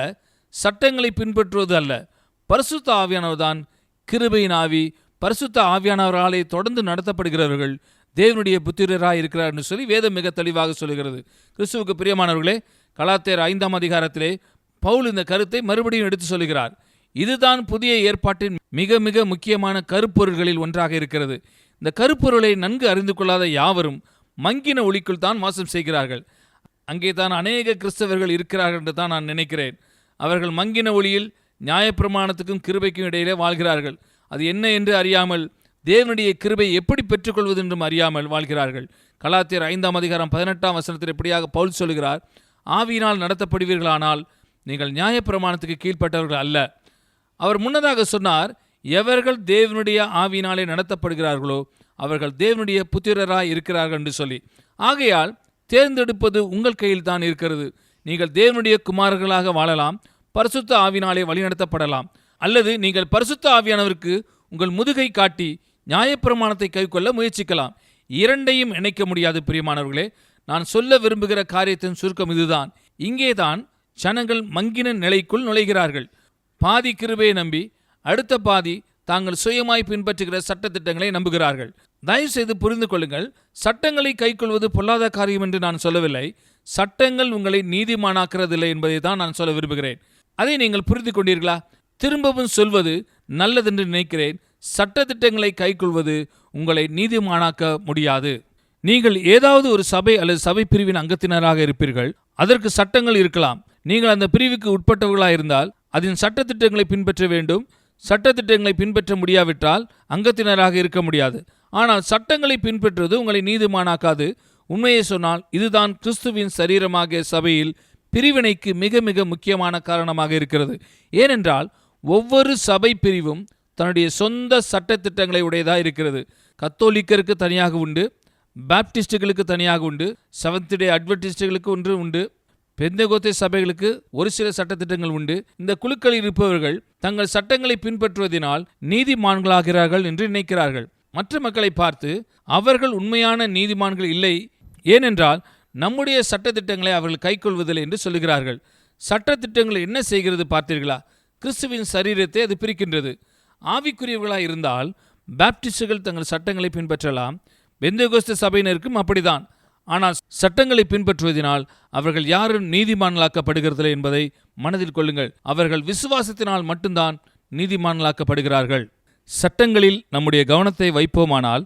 சட்டங்களை பின்பற்றுவது அல்ல, பரிசுத்த ஆவியானவர் தான் கிருபையின் ஆவி. பரிசுத்த ஆவியானவராலே தொடர்ந்து நடத்தப்படுகிறவர்கள் தேவனுடைய புத்திரராய் இருக்கிறார் என்று சொல்லி வேதம் மிக தெளிவாக சொல்கிறது. கிறிஸ்துவுக்கு பிரியமானவர்களே, கலாத்தியர் 5ஆம் அதிகாரத்திலே பவுல் இந்த கருத்தை மறுபடியும் எடுத்து சொல்கிறார். இதுதான் புதிய ஏற்பாட்டின் மிக மிக முக்கியமான கருப்பொருள்களில் ஒன்றாக இருக்கிறது. இந்த கருப்பொருளை நன்கு அறிந்து கொள்ளாத யாவரும் மங்கின ஒளிக்குள் தான் வாசம் செய்கிறார்கள். அங்கே தான் அநேக கிறிஸ்தவர்கள் இருக்கிறார்கள் என்று தான் நான் நினைக்கிறேன். அவர்கள் மங்கின ஒளியில் நியாயப்பிரமாணத்துக்கும் கிருபைக்கும் இடையிலே வாழ்கிறார்கள். அது என்ன என்று அறியாமல், தேவனுடைய கிருபை எப்படி பெற்றுக்கொள்வது என்றும் அறியாமல் வாழ்கிறார்கள். கலாத்தியர் 5ஆம் அதிகாரம் 18ஆம் வசனத்தில் எப்படியாக பவுல் சொல்கிறார், ஆவியினால் நடத்தப்படுவீர்களானால் நீங்கள் நியாயப்பிரமாணத்துக்கு கீழ்ப்பட்டவர்கள் அல்ல. அவர் முன்னதாக சொன்னார், எவர்கள் தேவனுடைய ஆவியினாலே நடத்தப்படுகிறார்களோ அவர்கள் தேவனுடைய புத்திரராய் இருக்கிறார்கள் என்று சொல்லி. ஆகையால் தேர்ந்தெடுப்பது உங்கள் கையில் தான் இருக்கிறது. நீங்கள் தேவனுடைய குமாரர்களாக வாழலாம், பரிசுத்த ஆவியினாலே வழிநடத்தப்படலாம், அல்லது நீங்கள் பரிசுத்த ஆவியானவருக்கு உங்கள் முதுகை காட்டி நியாயப்பிரமாணத்தை கைக்கொள்ள முயற்சிக்கலாம். இரண்டையும் இணைக்க முடியாது. பிரியமானவர்களே, நான் சொல்ல விரும்புகிற காரியத்தின் சுருக்கம் இதுதான். இங்கேதான் ஜனங்கள் மங்கின நிலைக்குள் நுழைகிறார்கள். பாதி கிருபையை நம்பி அடுத்த பாதி தாங்கள் சுயமாய் பின்பற்றுகிற சட்டத்திட்டங்களை நம்புகிறார்கள். தயவு செய்து புரிந்து கொள்ளுங்கள், சட்டங்களை கைக்கொள்வது பொல்லாத காரியம் என்று நான் சொல்லவில்லை. சட்டங்கள் உங்களை நீதிமானாக்கிறதில்லை என்பதை தான் நான் சொல்ல விரும்புகிறேன். அதை நீங்கள் புரிந்து கொண்டீர்களா? திரும்பவும் சொல்வது நல்லதென்று நினைக்கிறேன். சட்டத்திட்டங்களை கைக்கொள்வது உங்களை நீதிமானாக்க முடியாது. நீங்கள் ஏதாவது ஒரு சபை அல்லது சபை பிரிவின் அங்கத்தினராக இருப்பீர்கள். அதற்கு சட்டங்கள் இருக்கலாம். நீங்கள் அந்த பிரிவுக்கு உட்பட்டவர்களாக இருந்தால் அதன் சட்டத்திட்டங்களை பின்பற்ற வேண்டும். சட்டத்திட்டங்களை பின்பற்ற முடியாவிட்டால் அங்கத்தினராக இருக்க முடியாது. ஆனால் சட்டங்களை பின்பற்றுவது உங்களை நீதிமானாக்காது. உண்மையை சொன்னால் இதுதான் கிறிஸ்துவின் சரீரமாகிய சபையில் பிரிவினைக்கு மிக மிக முக்கியமான காரணமாக இருக்கிறது. ஏனென்றால் ஒவ்வொரு சபை பிரிவும் தன்னுடைய சொந்த சட்டத்திட்டங்களை உடையதாக இருக்கிறது. கத்தோலிக்கருக்கு தனியாக உண்டு, பாப்டிஸ்டுகளுக்கு தனியாக உண்டு, செவன்த் டே அட்வென்டிஸ்டுகளுக்கு ஒன்று உண்டு, பெந்தேகோஸ்தே சபைகளுக்கு ஒரு சில சட்டத்திட்டங்கள் உண்டு. இந்த குழுக்களில் இருப்பவர்கள் தங்கள் சட்டங்களை பின்பற்றுவதனால் நீதிமான்களாகிறார்கள் என்று நினைக்கிறார்கள். மற்ற மக்களை பார்த்து அவர்கள் உண்மையான நீதிமான்கள் இல்லை, ஏனென்றால் நம்முடைய சட்டத்திட்டங்களை அவர்கள் கைக்கொள்வதில்லை என்று சொல்லுகிறார்கள். சட்டத்திட்டங்கள் என்ன செய்கிறது பார்த்தீர்களா? கிறிஸ்துவின் சரீரத்தை அது பிரிக்கின்றது. ஆவிக்குரியவர்களாக இருந்தால் பாப்டிஸ்டுகள் தங்கள் சட்டங்களை பின்பற்றலாம். பெந்தேகோஸ்தே சபையினருக்கும் அப்படிதான். ஆனால் சட்டங்களை பின்பற்றுவதனால் அவர்கள் யாரும் நீதிமான்களாக்கப்படுகிறதில்லை என்பதை மனதில் கொள்ளுங்கள். அவர்கள் விசுவாசத்தினால் மட்டும்தான் நீதிமான்களாக்கப்படுகிறார்கள். சட்டங்களில் நம்முடைய கவனத்தை வைப்போமானால்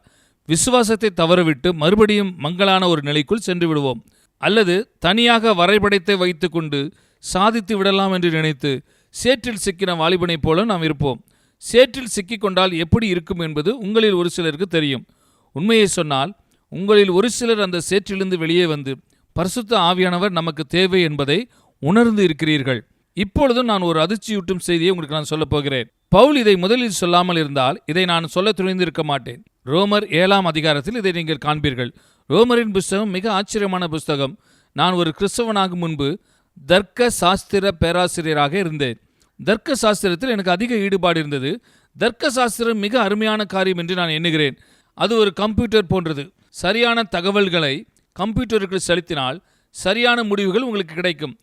விசுவாசத்தை தவறவிட்டு மறுபடியும் மங்கலான ஒரு நிலைக்குள் சென்று விடுவோம். அல்லது தனியாக வரைபடத்தை வைத்துக்கொண்டு சாதித்து விடலாம் என்று நினைத்து சேற்றில் சிக்கின வாலிபனைப் போல நாம் இருப்போம். சேற்றில் சிக்கிக்கொண்டால் எப்படி இருக்கும் என்பது உங்களில் ஒரு சிலருக்கு தெரியும். உண்மையை சொன்னால் உங்களில் ஒரு சிலர் அந்த சேற்றிலிருந்து வெளியே வந்து பரிசுத்த ஆவியானவர் நமக்கு தேவை என்பதை உணர்ந்து இருக்கிறீர்கள். இப்பொழுதும் நான் ஒரு அதிர்ச்சியூட்டும் செய்தியை உங்களுக்கு நான் சொல்லப் போகிறேன். பவுல் இதை முதலில் சொல்லாமல் இருந்தால் இதை நான் சொல்ல துணிந்திருக்க மாட்டேன். ரோமர் 7ஆம் அதிகாரத்தில் இதை நீங்கள் காண்பீர்கள். ரோமரின் புஸ்தகம் மிக ஆச்சரியமான புஸ்தகம். நான் ஒரு கிறிஸ்தவனாகும் முன்பு தர்க்க சாஸ்திர பேராசிரியராக இருந்தேன். தர்க்க சாஸ்திரத்தில் எனக்கு அதிக ஈடுபாடு இருந்தது. தர்க்க சாஸ்திரம் மிக அருமையான காரியம் என்று நான் எண்ணுகிறேன். அது ஒரு கம்ப்யூட்டர் போன்றது. சரியான தகவல்களை கம்ப்யூட்டருக்கு செலுத்தினால் சரியான முடிவுகள் உங்களுக்கு கிடைக்கும்.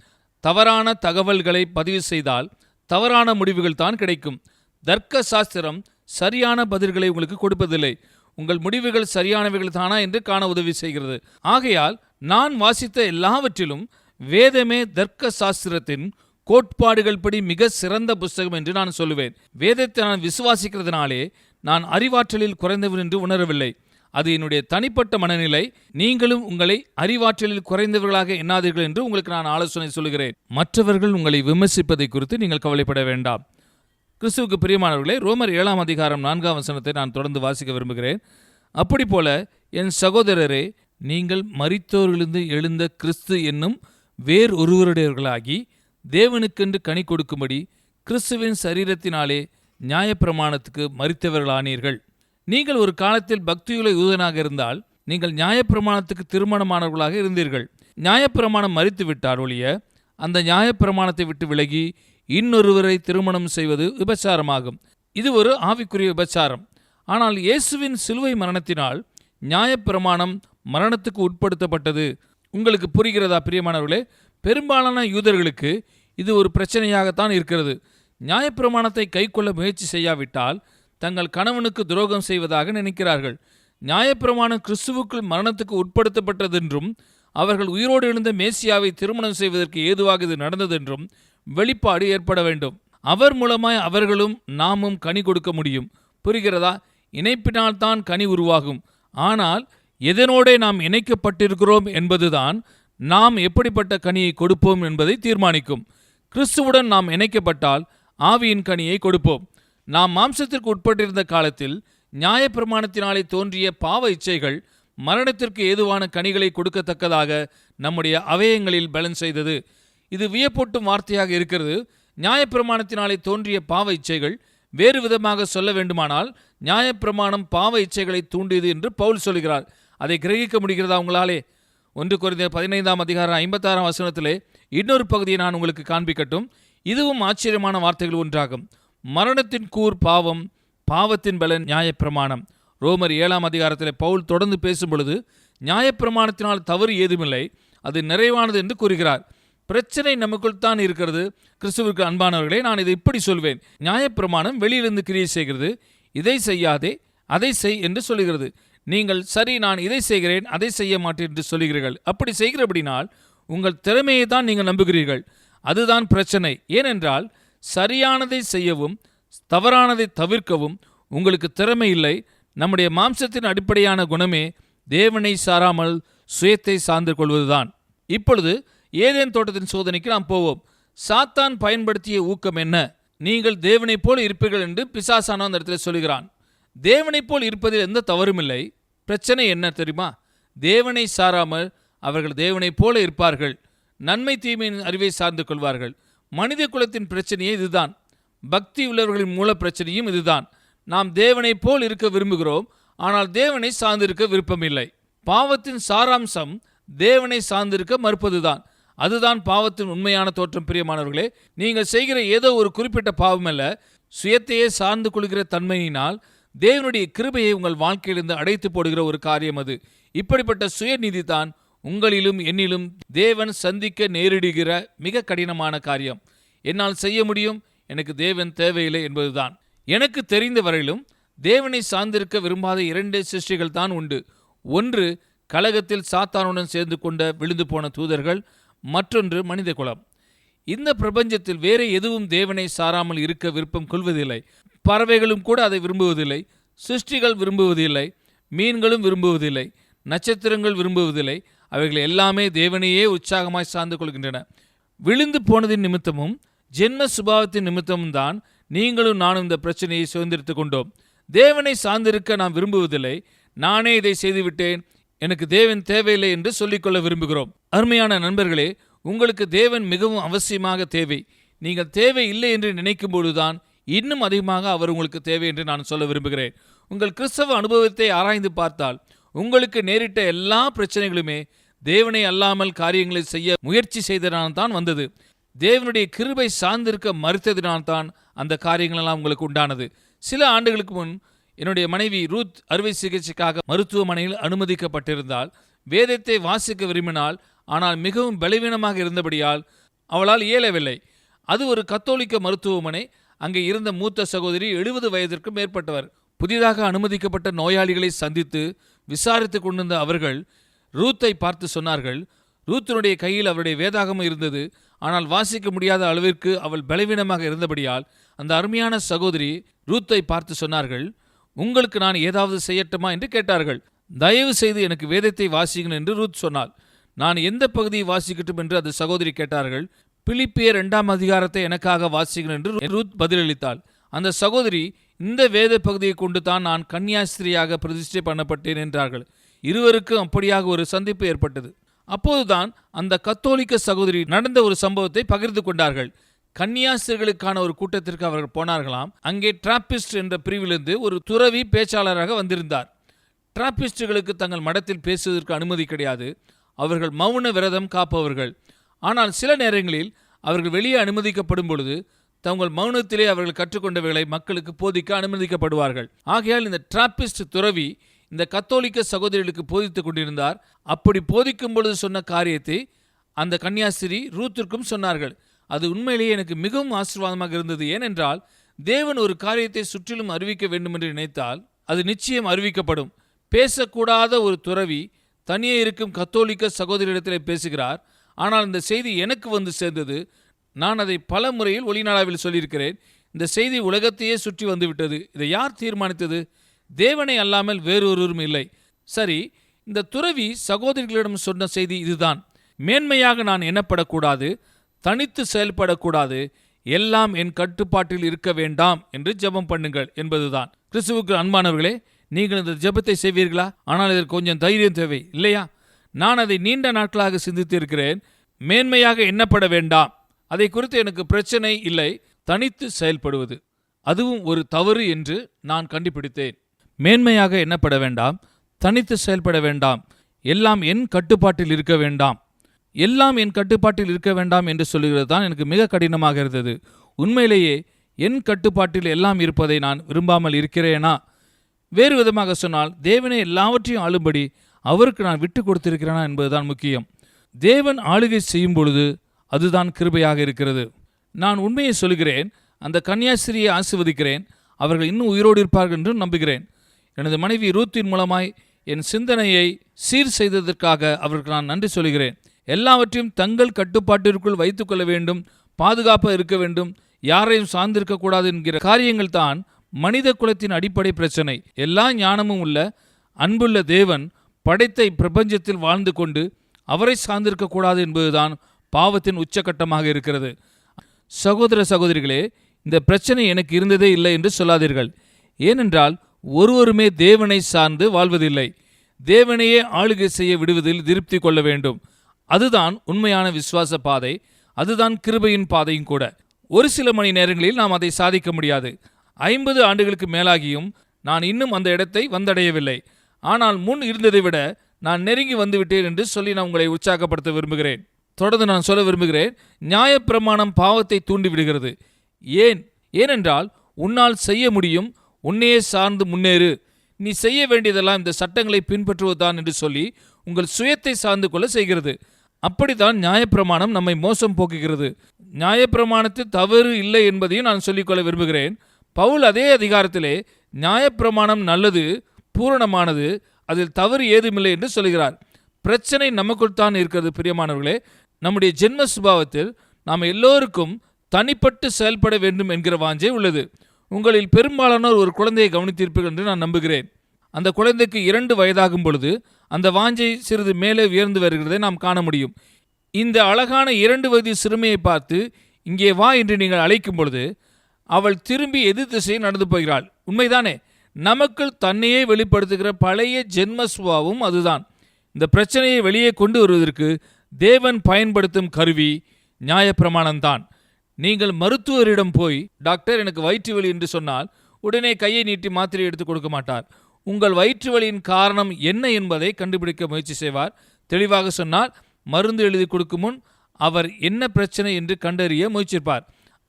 தவறான தகவல்களை பதிவு செய்தால் தவறான முடிவுகள் தான் கிடைக்கும். தர்க்க சாஸ்திரம் சரியான பதில்களை உங்களுக்கு கொடுப்பதில்லை. உங்கள் முடிவுகள் சரியானவைகள் தானா என்று காண உதவி செய்கிறது. ஆகையால் நான் வாசித்த எல்லாவற்றிலும் வேதமே தர்க்க சாஸ்திரத்தின் கோட்பாடுகள் படி மிக சிறந்த புஸ்தகம் என்று நான் சொல்லுவேன். வேதத்தை நான் விசுவாசிக்கிறதுனாலே நான் அறிவாற்றலில் குறைந்தவன் என்று உணரவில்லை. அது என்னுடைய தனிப்பட்ட மனநிலை. நீங்களும் உங்களை அறிவாற்றலில் குறைந்தவர்களாக எண்ணாதீர்கள் என்று உங்களுக்கு நான் ஆலோசனை சொல்கிறேன். மற்றவர்கள் உங்களை விமர்சிப்பதை குறித்து நீங்கள் கவலைப்பட வேண்டாம். கிறிஸ்துவுக்கு பிரியமானவர்களே, ரோமர் 7ஆம் அதிகாரம் 4ஆம் வசனத்தை நான் தொடர்ந்து வாசிக்க விரும்புகிறேன். அப்படி போல என் சகோதரரே, நீங்கள் மரித்தோரிலிருந்து எழுந்த கிறிஸ்து என்னும் வேறு ஒருவருடையவர்களாகி தேவனுக்கென்று கனி கொடுக்கும்படி கிறிஸ்துவின் சரீரத்தினாலே நியாயப்பிரமாணத்துக்கு மரித்தவர்களானீர்கள். நீங்கள் ஒரு காலத்தில் பக்தியுள்ள யூதனாக இருந்தால் நீங்கள் நியாயப்பிரமாணத்துக்கு திருமணமானவர்களாக இருந்தீர்கள். நியாயப்பிரமாணம் மரித்துவிட்டார் ஒழிய அந்த நியாயப்பிரமாணத்தை விட்டு விலகி இன்னொருவரை திருமணம் செய்வது விபச்சாரமாகும். இது ஒரு ஆவிக்குரிய விபச்சாரம். ஆனால் இயேசுவின் சிலுவை மரணத்தினால் நியாயப்பிரமாணம் மரணத்துக்கு உட்படுத்தப்பட்டது. உங்களுக்கு புரிகிறதா பிரியமானவர்களே? பெரும்பாலான யூதர்களுக்கு இது ஒரு பிரச்சனையாகத்தான் இருக்கிறது. நியாயப்பிரமாணத்தை கைக்கொள்ள முயற்சி செய்யாவிட்டால் தங்கள் கணவனுக்கு துரோகம் செய்வதாக நினைக்கிறார்கள். நியாயப்பிரமாணம் கிறிஸ்துவுக்குள் மரணத்துக்கு உட்படுத்தப்பட்டதென்றும் அவர்கள் உயிரோடு எழுந்த மேசியாவை திருமணம் செய்வதற்கு ஏதுவாக இது நடந்ததென்றும் வெளிப்பாடு ஏற்பட வேண்டும். அவர் மூலமாய் அவர்களும் நாமும் கனி கொடுக்க முடியும். புரிகிறதா? இணைப்பினால்தான் கனி உருவாகும். ஆனால் எதனோடே நாம் இணைக்கப்பட்டிருக்கிறோம் என்பதுதான் நாம் எப்படிப்பட்ட கனியை கொடுப்போம் என்பதை தீர்மானிக்கும். கிறிஸ்துவுடன் நாம் இணைக்கப்பட்டால் ஆவியின் கனியை கொடுப்போம். நாம் மாம்சத்திற்கு உட்பட்டிருந்த காலத்தில் நியாயப்பிரமாணத்தினாலே தோன்றிய பாவ இச்சைகள் மரணத்திற்கு ஏதுவான கனிகளை கொடுக்கத்தக்கதாக நம்முடைய அவயங்களில் பலன் செய்தது. இது வியப்பூட்டும் வார்த்தையாக இருக்கிறது. நியாயப்பிரமாணத்தினாலே தோன்றிய பாவ இச்சைகள், வேறு விதமாக சொல்ல வேண்டுமானால் நியாயப்பிரமாணம் பாவ இச்சைகளை தூண்டியது என்று பவுல் சொல்கிறார். அதை கிரகிக்க முடிகிறதா உங்களாலே? 1 கொரிந்தியர் 15ஆம் அதிகாரம் 56ஆம் வசனத்திலே இன்னொரு பகுதியை நான் உங்களுக்கு காண்பிக்கட்டும். இதுவும் ஆச்சரியமான வார்த்தைகள் ஒன்றாகும். மரணத்தின் கூர் பாவம், பாவத்தின் பலன் நியாயப்பிரமாணம். ரோமர் 7ஆம் அதிகாரத்தில் பவுல் தொடர்ந்து பேசும் பொழுது நியாயப்பிரமாணத்தினால் தவறு ஏதுமில்லை, அது நிறைவானது என்று கூறுகிறார். பிரச்சனை நமக்குள் தான் இருக்கிறது. கிறிஸ்துவுக்கு அன்பானவர்களே, நான் இதை இப்படி சொல்வேன். நியாயப்பிரமாணம் வெளியிலிருந்து கிரியை செய்கிறது. இதை செய்யாதே, அதை செய் என்று சொல்லுகிறது. நீங்கள் சரி, நான் இதை செய்கிறேன், அதை செய்ய மாட்டேன் என்று சொல்லுகிறீர்கள். அப்படி செய்கிறபடினால் உங்கள் திறமையை தான் நீங்கள் நம்புகிறீர்கள். அதுதான் பிரச்சனை. ஏனென்றால் சரியானதை செய்யவும் தவறானதை தவிர்க்கவும் உங்களுக்கு திறமை இல்லை. நம்முடைய மாம்சத்தின் அடிப்படையான குணமே தேவனை சாராமல் சுயத்தை சார்ந்து கொள்வதுதான். இப்பொழுது ஏதேன் தோட்டத்தின் சோதனைக்கு நாம் போவோம். சாத்தான் பயன்படுத்திய ஊக்கம் என்ன? நீங்கள் தேவனைப் போல் இருப்பீர்கள் என்று பிசாசான அந்த இடத்துல சொல்லுகிறான். தேவனைப் போல் இருப்பதில் எந்த தவறும் இல்லை. பிரச்சனை என்ன தெரியுமா? தேவனை சாராமல் அவர்கள் தேவனைப் போல இருப்பார்கள். நன்மை தீமையின் அறிவை சார்ந்து கொள்வார்கள். மனித குலத்தின் பிரச்சனையே இதுதான். பக்தி உள்ளவர்களின் மூல பிரச்சனையும் இதுதான். நாம் தேவனைப் போல் இருக்க விரும்புகிறோம், ஆனால் தேவனை சார்ந்திருக்க விருப்பமில்லை. பாவத்தின் சாராம்சம் தேவனை சார்ந்திருக்க மறுப்பதுதான். அதுதான் பாவத்தின் உண்மையான தோற்றம். பிரியமானவர்களே, நீங்கள் செய்கிற ஏதோ ஒரு குறிப்பிட்ட பாவம் அல்ல, சுயத்தையே சார்ந்து கொள்கிற தன்மையினால் தேவனுடைய கிருபையை உங்கள் வாழ்க்கையிலிருந்து அடைத்து போடுகிற ஒரு காரியம் அது. இப்படிப்பட்ட சுயநீதி தான் உங்களிலும் என்னிலும் தேவன் சந்திக்க நேரிடுகிற மிக கடினமான காரியம். என்னால் செய்ய முடியும், எனக்கு தேவன் தேவையில்லை என்பதுதான். எனக்கு தெரிந்த வரையிலும் தேவனை சார்ந்திருக்க விரும்பாத 2 சிருஷ்டிகள் தான் உண்டு. ஒன்று கலகத்தில் சாத்தானுடன் சேர்ந்து கொண்ட விழுந்து போன தூதர்கள், மற்றொன்று மனித குலம். இந்த பிரபஞ்சத்தில் வேற எதுவும் தேவனை சாராமல் இருக்க விருப்பம் கொள்வதில்லை. பறவைகளும் கூட அதை விரும்புவதில்லை, சிருஷ்டிகள் விரும்புவதில்லை, மீன்களும் விரும்புவதில்லை, நட்சத்திரங்கள் விரும்புவதில்லை. அவைகள் எல்லாமே தேவனையே உற்சாகமாய் சார்ந்து கொள்கின்றன. விழுந்து போனதின் நிமித்தமும் ஜென்ம சுபாவத்தின் நிமித்தமும் தான் நீங்களும் நானும் இந்த பிரச்சனையை சுதந்திரித்துக் கொண்டோம். தேவனை சார்ந்திருக்க நாம் விரும்புவதில்லை. நானே இதை செய்துவிட்டேன், எனக்கு தேவன் தேவையில்லை என்று சொல்லிக்கொள்ள விரும்புகிறோம். அருமையான நண்பர்களே, உங்களுக்கு தேவன் மிகவும் அவசியமாக தேவை. நீங்கள் தேவை இல்லை என்று நினைக்கும் பொழுதுதான் இன்னும் அதிகமாக அவர் உங்களுக்கு தேவை என்று நான் சொல்ல விரும்புகிறேன். உங்கள் கிறிஸ்தவ அனுபவத்தை ஆராய்ந்து பார்த்தால் உங்களுக்கு நேரிட்ட எல்லா பிரச்சனைகளுமே தேவனை அல்லாமல் காரியங்களை செய்ய முயற்சி செய்ததினால்தான் வந்தது. தேவனுடைய கிருபை சார்ந்திருக்க மறுத்ததினால்தான் அந்த காரியங்களெல்லாம் உங்களுக்கு உண்டானது. சில ஆண்டுகளுக்கு முன் என்னுடைய மனைவி ரூத் அறுவை சிகிச்சைக்காக மருத்துவமனையில் அனுமதிக்கப்பட்டிருந்தால், வேதத்தை வாசிக்க விரும்பினாள். ஆனால் மிகவும் பலவீனமாக இருந்தபடியால் அவளால் இயலவில்லை. அது ஒரு கத்தோலிக்க மருத்துவமனை. அங்கே இருந்த மூத்த சகோதரி 70 வயதிற்கும் மேற்பட்டவர். புதிதாக அனுமதிக்கப்பட்ட நோயாளிகளை சந்தித்து விசாரித்து கொண்டிருந்த அவர்கள் ரூத்தை பார்த்து சொன்னார்கள். ரூத்தினுடைய கையில் அவருடைய வேதாகமம் இருந்தது. ஆனால் வாசிக்க முடியாத அளவிற்கு அவள் பலவீனமாக இருந்தபடியால் அந்த அருமையான சகோதரி ரூத்தை பார்த்து சொன்னார்கள், உங்களுக்கு நான் ஏதாவது செய்யட்டுமா என்று கேட்டார்கள். தயவு செய்து எனக்கு வேதத்தை வாசிக்கணும் என்று ரூத் சொன்னாள். நான் எந்த பகுதியை வாசிக்கட்டும் என்று அந்த சகோதரி கேட்டார்கள். பிலிப்பியர் 2ஆம் அதிகாரத்தை எனக்காக வாசிக்கணும் என்று ரூத் பதிலளித்தாள். அந்த சகோதரி, இந்த வேத பகுதியை கொண்டு தான் நான் கன்னியாஸ்திரியாக பிரதிஷ்டை பண்ணப்பட்டேன் என்றார்கள். இருவருக்கும் அப்படியாக ஒரு சந்திப்பு ஏற்பட்டது. அப்போதுதான் அந்த கத்தோலிக்க சகோதரி நடந்த ஒரு சம்பவத்தை பகிர்ந்து கொண்டார்கள். கன்னியாஸ்திரிகளுக்கான ஒரு கூட்டத்திற்கு அவர்கள் போனார்களாம். அங்கே டிராப்பிஸ்ட் என்ற பிரிவிலிருந்து ஒரு துறவி பேச்சாளராக வந்திருந்தார். டிராப்பிஸ்டுகளுக்கு தங்கள் மடத்தில் பேசுவதற்கு அனுமதி கிடையாது. அவர்கள் மௌன விரதம் காப்பவர்கள். ஆனால் சில நேரங்களில் அவர்கள் வெளியே அனுமதிக்கப்படும் பொழுது தங்கள் மௌனத்திலே அவர்கள் கற்றுக்கொண்டவைகளை மக்களுக்கு போதிக்க அனுமதிக்கப்படுவார்கள். ஆகையால் இந்த டிராப்பிஸ்ட் துறவி இந்த கத்தோலிக்க சகோதரிகளுக்கு போதித்துக் கொண்டிருந்தார். அப்படி போதிக்கும் பொழுது சொன்ன காரியத்தை அந்த கன்னியாஸ்திரி ரூத்திற்கும் சொன்னார்கள். அது உண்மையிலேயே எனக்கு மிகவும் ஆசீர்வாதமாக இருந்தது. ஏனென்றால் தேவன் ஒரு காரியத்தை சுற்றிலும் அறிவிக்க வேண்டும் என்று நினைத்தால் அது நிச்சயம் அறிவிக்கப்படும். பேசக்கூடாத ஒரு துறவி தனியே இருக்கும் கத்தோலிக்க சகோதரியிடத்தில் பேசுகிறார். ஆனால் இந்த செய்தி எனக்கு வந்து சேர்ந்தது. நான் அதை பல முறையில் ஒளிநாடாவில் சொல்லியிருக்கிறேன். இந்த செய்தி உலகத்தையே சுற்றி வந்துவிட்டது. இதை யார் தீர்மானித்தது? தேவனை அல்லாமல் வேறொருவரும் இல்லை. சரி, இந்த துறவி சகோதரிகளிடம் சொன்ன செய்தி இதுதான். மேன்மையாக நான் எண்ணப்படக்கூடாது, தனித்து செயல்படக்கூடாது, எல்லாம் என் கட்டுப்பாட்டில் இருக்க வேண்டாம் என்று ஜெபம் பண்ணுங்கள் என்பதுதான். கிறிஸ்துவுக்கு அன்பானவர்களே, நீங்கள் இந்த ஜெபத்தை செய்வீர்களா? ஆனால் இதற்கு கொஞ்சம் தைரியம் தேவை இல்லையா? நான் அதை நீண்ட நாட்களாக சிந்தித்து இருக்கிறேன். மேன்மையாக எண்ணப்பட வேண்டாம், அதை குறித்து எனக்கு பிரச்சனை இல்லை. தனித்து செயல்படுவது அதுவும் ஒரு தவறு என்று நான் கண்டுபிடித்தேன். மேன்மையாக எண்ணப்பட வேண்டாம், தனித்து செயல்பட வேண்டாம், எல்லாம் என் கட்டுப்பாட்டில் இருக்க வேண்டாம். எல்லாம் என் கட்டுப்பாட்டில் இருக்க வேண்டாம் என்று சொல்லுகிறது தான் எனக்கு மிக கடினமாக இருந்தது. உண்மையிலேயே என் கட்டுப்பாட்டில் எல்லாம் இருப்பதை நான் விரும்பாமல் இருக்கிறேனா? வேறு விதமாக சொன்னால், தேவனை எல்லாவற்றையும் ஆளும்படி அவருக்கு நான் விட்டு கொடுத்திருக்கிறேனா என்பதுதான் முக்கியம். தேவன் ஆளுகை செய்யும் பொழுது அதுதான் கிருபையாக இருக்கிறது. நான் உண்மையை சொல்கிறேன். அந்த கன்னியாஸ்திரியை ஆசீர்வதிக்கிறேன். அவர்கள் இன்னும் உயிரோடு இருப்பார்கள் என்றும் நம்புகிறேன். எனது மனைவி ரூத்தின் மூலமாய் என் சிந்தனையை சீர் செய்ததற்காக அவருக்கு நான் நன்றி சொல்கிறேன். எல்லாவற்றையும் தங்கள் கட்டுப்பாட்டிற்குள் வைத்துக்கொள்ள வேண்டும், பாதுகாப்பாக இருக்க வேண்டும், யாரையும் சார்ந்திருக்கக்கூடாது என்கிற காரியங்கள் தான் மனித குலத்தின் அடிப்படை பிரச்சனை. எல்லா ஞானமும் உள்ள அன்புள்ள தேவன் படைத்த இப்பிரபஞ்சத்தில் வாழ்ந்து கொண்டு அவரை சார்ந்திருக்கக்கூடாது என்பதுதான் பாவத்தின் உச்சகட்டமாக இருக்கிறது. சகோதர சகோதரிகளே, இந்த பிரச்சனை எனக்கு இருந்ததே இல்லை என்று சொல்லாதீர்கள். ஏனென்றால் ஒருவருமே தேவனை சார்ந்து வாழ்வதில்லை. தேவனையே ஆளுகை செய்ய விடுவதில் திருப்தி கொள்ள வேண்டும். அதுதான் உண்மையான விசுவாச பாதை. அதுதான் கிருபையின் பாதையும் கூட. ஒரு சில மணி நேரங்களில் நாம் அதை சாதிக்க முடியாது. 50 ஆண்டுகளுக்கு மேலாகியும் நான் இன்னும் அந்த இடத்தை வந்தடையவில்லை. ஆனால் முன் இருந்ததை விட நான் நெருங்கி வந்துவிட்டேன் என்று சொல்லி நான் உங்களை உற்சாகப்படுத்த விரும்புகிறேன். தொடர்ந்து நான் சொல்ல விரும்புகிறேன், நியாயப்பிரமாணம் பாவத்தை தூண்டிவிடுகிறது. ஏனென்றால் உன்னால் செய்ய முடியும், உன்னையே சார்ந்து முன்னேறு, நீ செய்ய வேண்டியதெல்லாம் இந்த சட்டங்களை பின்பற்றுவதுதான் என்று சொல்லி உங்கள் சுயத்தை சார்ந்து கொள்ள செய்கிறது. அப்படித்தான் நியாயப்பிரமாணம் நம்மை மோசம் போக்குகிறது. நியாயப்பிரமாணத்தில் தவறு இல்லை என்பதையும் நான் சொல்லிக்கொள்ள விரும்புகிறேன். பவுல் அதே அதிகாரத்திலே நியாயப்பிரமாணம் நல்லது, பூரணமானது, அதில் தவறு ஏதுமில்லை என்று சொல்கிறார். பிரச்சனை நமக்குள் தான் இருக்கிறது. பிரியமானவர்களே, நம்முடைய ஜென்ம சுபாவத்தில் நாம் எல்லோருக்கும் தனிப்பட்டு செயல்பட வேண்டும் என்கிற வாஞ்சை உள்ளது. உங்களில் பெரும்பாலானோர் ஒரு குழந்தையை கவனித்திருப்பீர்கள் என்று நான் நம்புகிறேன். அந்த குழந்தைக்கு 2 வயதாகும் பொழுது அந்த வாஞ்சை சிறிது மேலே உயர்ந்து வருகிறதை நாம் காண முடியும். இந்த அழகான 2 வயது சிறுமியை பார்த்து இங்கே வா என்று நீங்கள் அழைக்கும் பொழுது அவள் திரும்பி எதிர் திசையில் நடந்து போகிறாள். உண்மைதானே? நமக்குள் தன்னையே வெளிப்படுத்துகிற பழைய ஜென்ம சுபாவம் அதுதான். இந்த பிரச்சனையை வெளியே கொண்டு வருவதற்கு தேவன் பயன்படுத்தும் கருவி நியாயப்பிரமாணம்தான். நீங்கள் மருத்துவரிடம் போய், டாக்டர் எனக்கு வயிற்று வலி என்று சொன்னால் உடனே கையை நீட்டி மாத்திரை எடுத்து கொடுக்க மாட்டார். உங்கள் வயிற்று வலியின் காரணம் என்ன என்பதை கண்டுபிடிக்க முயற்சி செய்வார். தெளிவாக சொன்னால் மருந்து எழுதி கொடுக்கும் முன் அவர் என்ன பிரச்சனை என்று கண்டறிய முயற்சிப்பார்.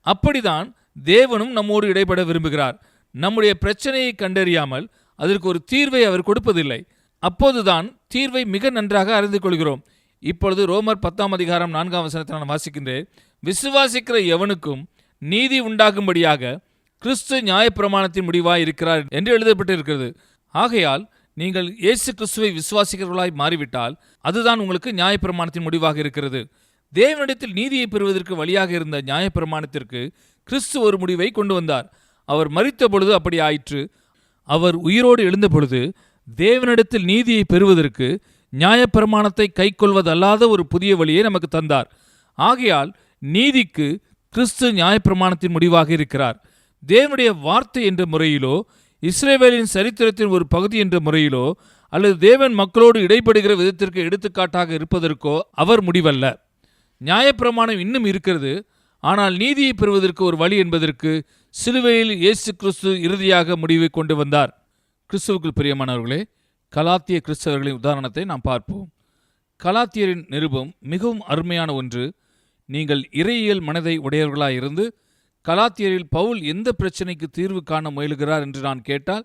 அப்படிதான் தேவனும் நம்மோடு இடைப்பட விரும்புகிறார். நம்முடைய பிரச்சனையை கண்டறியாமல் அதற்கு ஒரு தீர்வை அவர் கொடுப்பதில்லை. அப்போதுதான் தீர்வை மிக நன்றாக அறிந்து கொள்கிறோம். இப்பொழுது ரோமர் 10:4 நான் வாசிக்கின்றேன். விசுவாசிக்கிற எவனுக்கும் நீதி உண்டாகும்படியாக கிறிஸ்து நியாயப்பிரமாணத்தின் முடிவாய் இருக்கிறார் என்று எழுதப்பட்டிருக்கிறது. ஆகையால் நீங்கள் இயேசு கிறிஸ்துவை விசுவாசிக்கிறவர்களாய் மாறிவிட்டால் அதுதான் உங்களுக்கு நியாயப்பிரமாணத்தின் முடிவாக இருக்கிறது. தேவனிடத்தில் நீதியை பெறுவதற்கு வழியாக இருந்த நியாயப்பிரமாணத்திற்கு கிறிஸ்து ஒரு முடிவை கொண்டு வந்தார். அவர் மரித்த பொழுது அப்படி ஆயிற்று. அவர் உயிரோடு எழுந்த பொழுது தேவனிடத்தில் நீதியை பெறுவதற்கு நியாயப்பிரமாணத்தை கைக்கொள்வதல்லாத ஒரு புதிய வழியை நமக்கு தந்தார். ஆகையால் நீதிக்கு கிறிஸ்து நியாயப்பிரமாணத்தின் முடிவாக இருக்கிறார். தேவனுடைய வார்த்தை என்ற முறையிலோ, இஸ்ரவேலின் சரித்திரத்தின் ஒரு பகுதி என்ற முறையிலோ, அல்லது தேவன் மக்களோடு இடைப்படுகிற விதத்திற்கு எடுத்துக்காட்டாக இருப்பதற்கோ அவர் முடிவல்ல. நியாயப்பிரமாணம் இன்னும் இருக்கிறது. ஆனால் நீதியை பெறுவதற்கு ஒரு வழி என்பதற்கு சிலுவையில் இயேசு கிறிஸ்து இறுதியாக முடிவை கொண்டு வந்தார். கிறிஸ்துவுக்குள் பிரியமானவர்களே, கலாத்திய கிறிஸ்தவர்களின் உதாரணத்தை நாம் பார்ப்போம். கலாத்தியரின் நிருபம் மிகவும் அருமையான ஒன்று. நீங்கள் இறையியல் மனதை உடையவர்களாயிருந்து கலாத்தியரில் பவுல் எந்த பிரச்சனைக்கு தீர்வு காண முயலுகிறார் என்று நான் கேட்டால்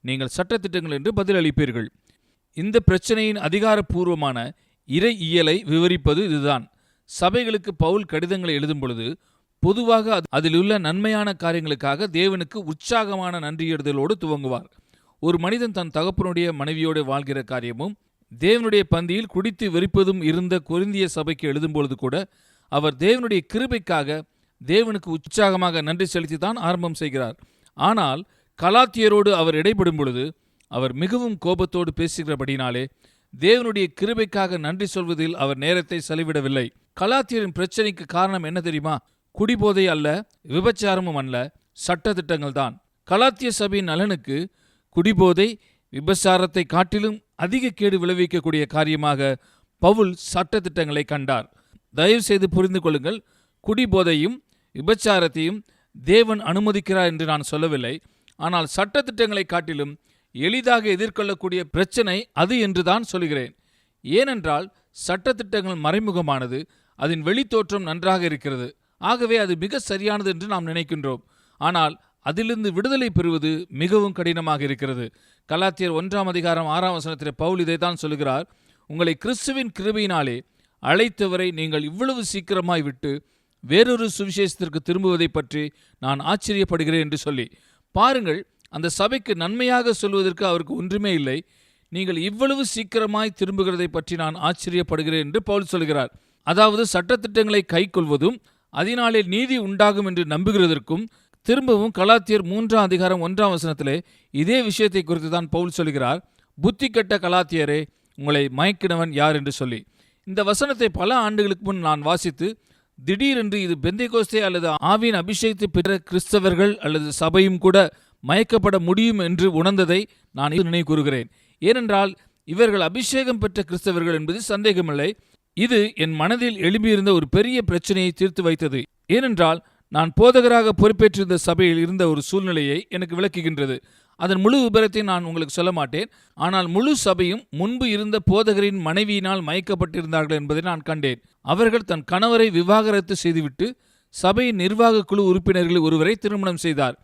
நீங்கள் சட்டத்திட்டங்கள் என்று பதிலளிப்பீர்கள். இந்த பிரச்சனையின் அதிகாரப்பூர்வமான இறையியலை விவரிப்பது இதுதான். சபைகளுக்கு பவுல் கடிதங்களை எழுதும் பொழுது பொதுவாக அதிலுள்ள நன்மையான காரியங்களுக்காக தேவனுக்கு உற்சாகமான நன்றியெடுதலோடு துவங்குவார். ஒரு மனிதன் தன் தகப்பனுடைய மனைவியோடு வாழ்கிற காரியமும் தேவனுடைய பந்தியில் குடித்து வெறிப்பதும் இருந்த கொரிந்திய சபைக்கு எழுதும் பொழுது கூட அவர் தேவனுடைய கிருபைக்காக தேவனுக்கு உற்சாகமாக நன்றி செலுத்தித்தான் ஆரம்பம் செய்கிறார். ஆனால் கலாத்தியரோடு அவர் இடைப்படும் பொழுது அவர் மிகவும் கோபத்தோடு பேசுகிறபடினாலே தேவனுடைய கிருபைக்காக நன்றி சொல்வதில் அவர் நேரத்தை செலவிடவில்லை. கலாத்தியரின் பிரச்சனைக்கு காரணம் என்ன தெரியுமா? குடிபோதை அல்ல, விபச்சாரமும் அல்ல, சட்டத்திட்டங்கள் தான். கலாத்திய சபையின் நலனுக்கு குடிபோதை விபச்சாரத்தை காட்டிலும் அதிக கேடு விளைவிக்கக்கூடிய காரியமாக பவுல் சட்டத்திட்டங்களை கண்டார். தயவு செய்து புரிந்து கொள்ளுங்கள், குடிபோதையும் விபச்சாரத்தையும் தேவன் அனுமதிக்கிறார் என்று நான் சொல்லவில்லை. ஆனால் சட்டத்திட்டங்களை காட்டிலும் எளிதாக எதிர்கொள்ளக்கூடிய பிரச்சனை அது என்றுதான் சொல்கிறேன். ஏனென்றால் சட்டத்திட்டங்கள் மறைமுகமானது, அதன் வெளித்தோற்றம் நன்றாக இருக்கிறது. ஆகவே அது மிக சரியானது என்று நாம் நினைக்கின்றோம். ஆனால் அதிலிருந்து விடுதலை பெறுவது மிகவும் கடினமாக இருக்கிறது. கலாத்தியர் 1:6 பவுல் இதைத்தான் சொல்கிறார். உங்களை கிறிஸ்துவின் கிருபையினாலே அழைத்தவரை நீங்கள் இவ்வளவு சீக்கிரமாய் விட்டு வேறொரு சுவிசேஷத்திற்கு திரும்புவதை பற்றி நான் ஆச்சரியப்படுகிறேன் என்று சொல்லி பாருங்கள். அந்த சபைக்கு நன்மையாக சொல்வதற்கு அவருக்கு ஒன்றுமே இல்லை. நீங்கள் இவ்வளவு சீக்கிரமாய் திரும்புகிறதை பற்றி நான் ஆச்சரியப்படுகிறேன் என்று பவுல் சொல்கிறார். அதாவது சட்டத்திட்டங்களை கைக்கொள்வதும் அதனாலே நீதி உண்டாகும் என்று நம்புகிறதற்கும் திரும்பவும் கலாத்தியர் 3:1 இதே விஷயத்தை குறித்து தான் பவுல் சொல்கிறார். புத்தி கெட்ட கலாத்தியரே, உங்களை மயக்கினவன் யார் என்று சொல்லி. இந்த வசனத்தை பல ஆண்டுகளுக்கு முன் நான் வாசித்து திடீரென்று இது பெந்தேகோஸ்தே அல்லது ஆவியின் அபிஷேகத்தை பெற்ற கிறிஸ்தவர்கள் அல்லது சபையும் கூட மயக்கப்பட முடியும் என்று உணர்ந்ததை நான் நினைவு கூறுகிறேன். ஏனென்றால் இவர்கள் அபிஷேகம் பெற்ற கிறிஸ்தவர்கள் என்பது சந்தேகமில்லை. இது என் மனதில் எழும்பியிருந்த ஒரு பெரிய பிரச்சனையை தீர்த்து வைத்தது. ஏனென்றால் நான் போதகராக பொறுப்பேற்றிருந்த சபையில் இருந்த ஒரு சூழ்நிலையை எனக்கு விளக்குகின்றது. அதன் முழு விபரத்தை நான் உங்களுக்கு சொல்ல மாட்டேன். ஆனால் முழு சபையும் முன்பு இருந்த போதகரின் மனைவியினால் மயக்கப்பட்டிருந்தார்கள் என்பதை நான் கண்டேன். அவர்கள் தன் கணவரை விவாகரத்து செய்துவிட்டு சபையின் நிர்வாக குழு உறுப்பினர்கள் ஒருவரை திருமணம் செய்தார்.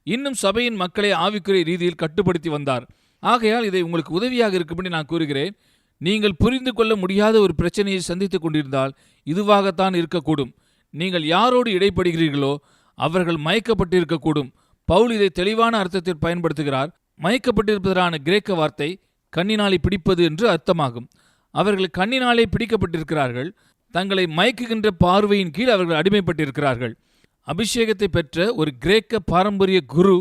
இன்னும் சபையின் மக்களை ஆவிக்குரிய ரீதியில் கட்டுப்படுத்தி வந்தார். ஆகையால் இதை உங்களுக்கு உதவியாக இருக்கும்படி நான் கூறுகிறேன். நீங்கள் புரிந்து கொள்ள முடியாத ஒரு பிரச்சனையை சந்தித்துக் கொண்டிருந்தால் இதுவாகத்தான் இருக்கக்கூடும். நீங்கள் யாரோடு இடைப்படுகிறீர்களோ அவர்கள் மயக்கப்பட்டிருக்கக்கூடும். பவுல் இதை தெளிவான அர்த்தத்தில் பயன்படுத்துகிறார். மயக்கப்பட்டிருப்பதற்கான கிரேக்க வார்த்தை கண்ணினாலே பிடிப்பது என்று அர்த்தமாகும். அவர்கள் கண்ணினாலே பிடிக்கப்பட்டிருக்கிறார்கள். தங்களை மயக்குகின்ற பார்வையின் கீழ் அவர்கள் அடிமைப்பட்டிருக்கிறார்கள். அபிஷேகத்தை பெற்ற ஒரு கிரேக்க பாரம்பரிய குரு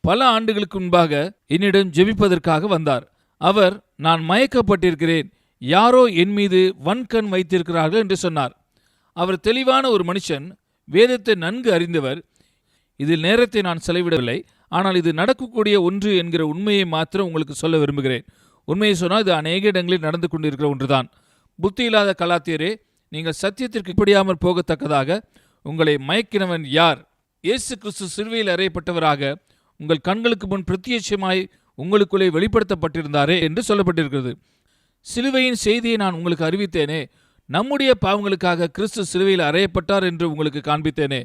பல ஆண்டுகளுக்கு முன்பாக என்னிடம் ஜெபிப்பதற்காக வந்தார். அவர், நான் மயக்கப்பட்டிருக்கிறேன், யாரோ என் மீது வன்கண் வைத்திருக்கிறார்கள் என்று சொன்னார். அவர் தெளிவான ஒரு மனுஷன், வேதத்தை நன்கு அறிந்தவர். இதில் நேரத்தை நான் செலவிடவில்லை, ஆனால் இது நடக்கக்கூடிய ஒன்று என்கிற உண்மையை மாத்திரம் உங்களுக்கு சொல்ல விரும்புகிறேன். உண்மையை சொன்னால் இது அநேக இடங்களில் நடந்து கொண்டிருக்கிற ஒன்றுதான். புத்தி இல்லாத கலாத்தியரே, நீங்கள் சத்தியத்திற்கு இப்படியாமல் போகத்தக்கதாக உங்களை மயக்கினவன் யார்? இயேசு கிறிஸ்து சிலுவையில் அறையப்பட்டவராக உங்கள் கண்களுக்கு முன் பிரத்யட்சமாய் உங்களுக்குள்ளே வெளிப்படுத்தப்பட்டிருந்தாரே என்று சொல்லப்பட்டிருக்கிறது. சிலுவையின் செய்தியை நான் உங்களுக்கு அறிவித்தேனே, நம்முடைய பாவங்களுக்காக கிறிஸ்து சிலுவையில் அறையப்பட்டார் என்று உங்களுக்கு காண்பித்தேனே.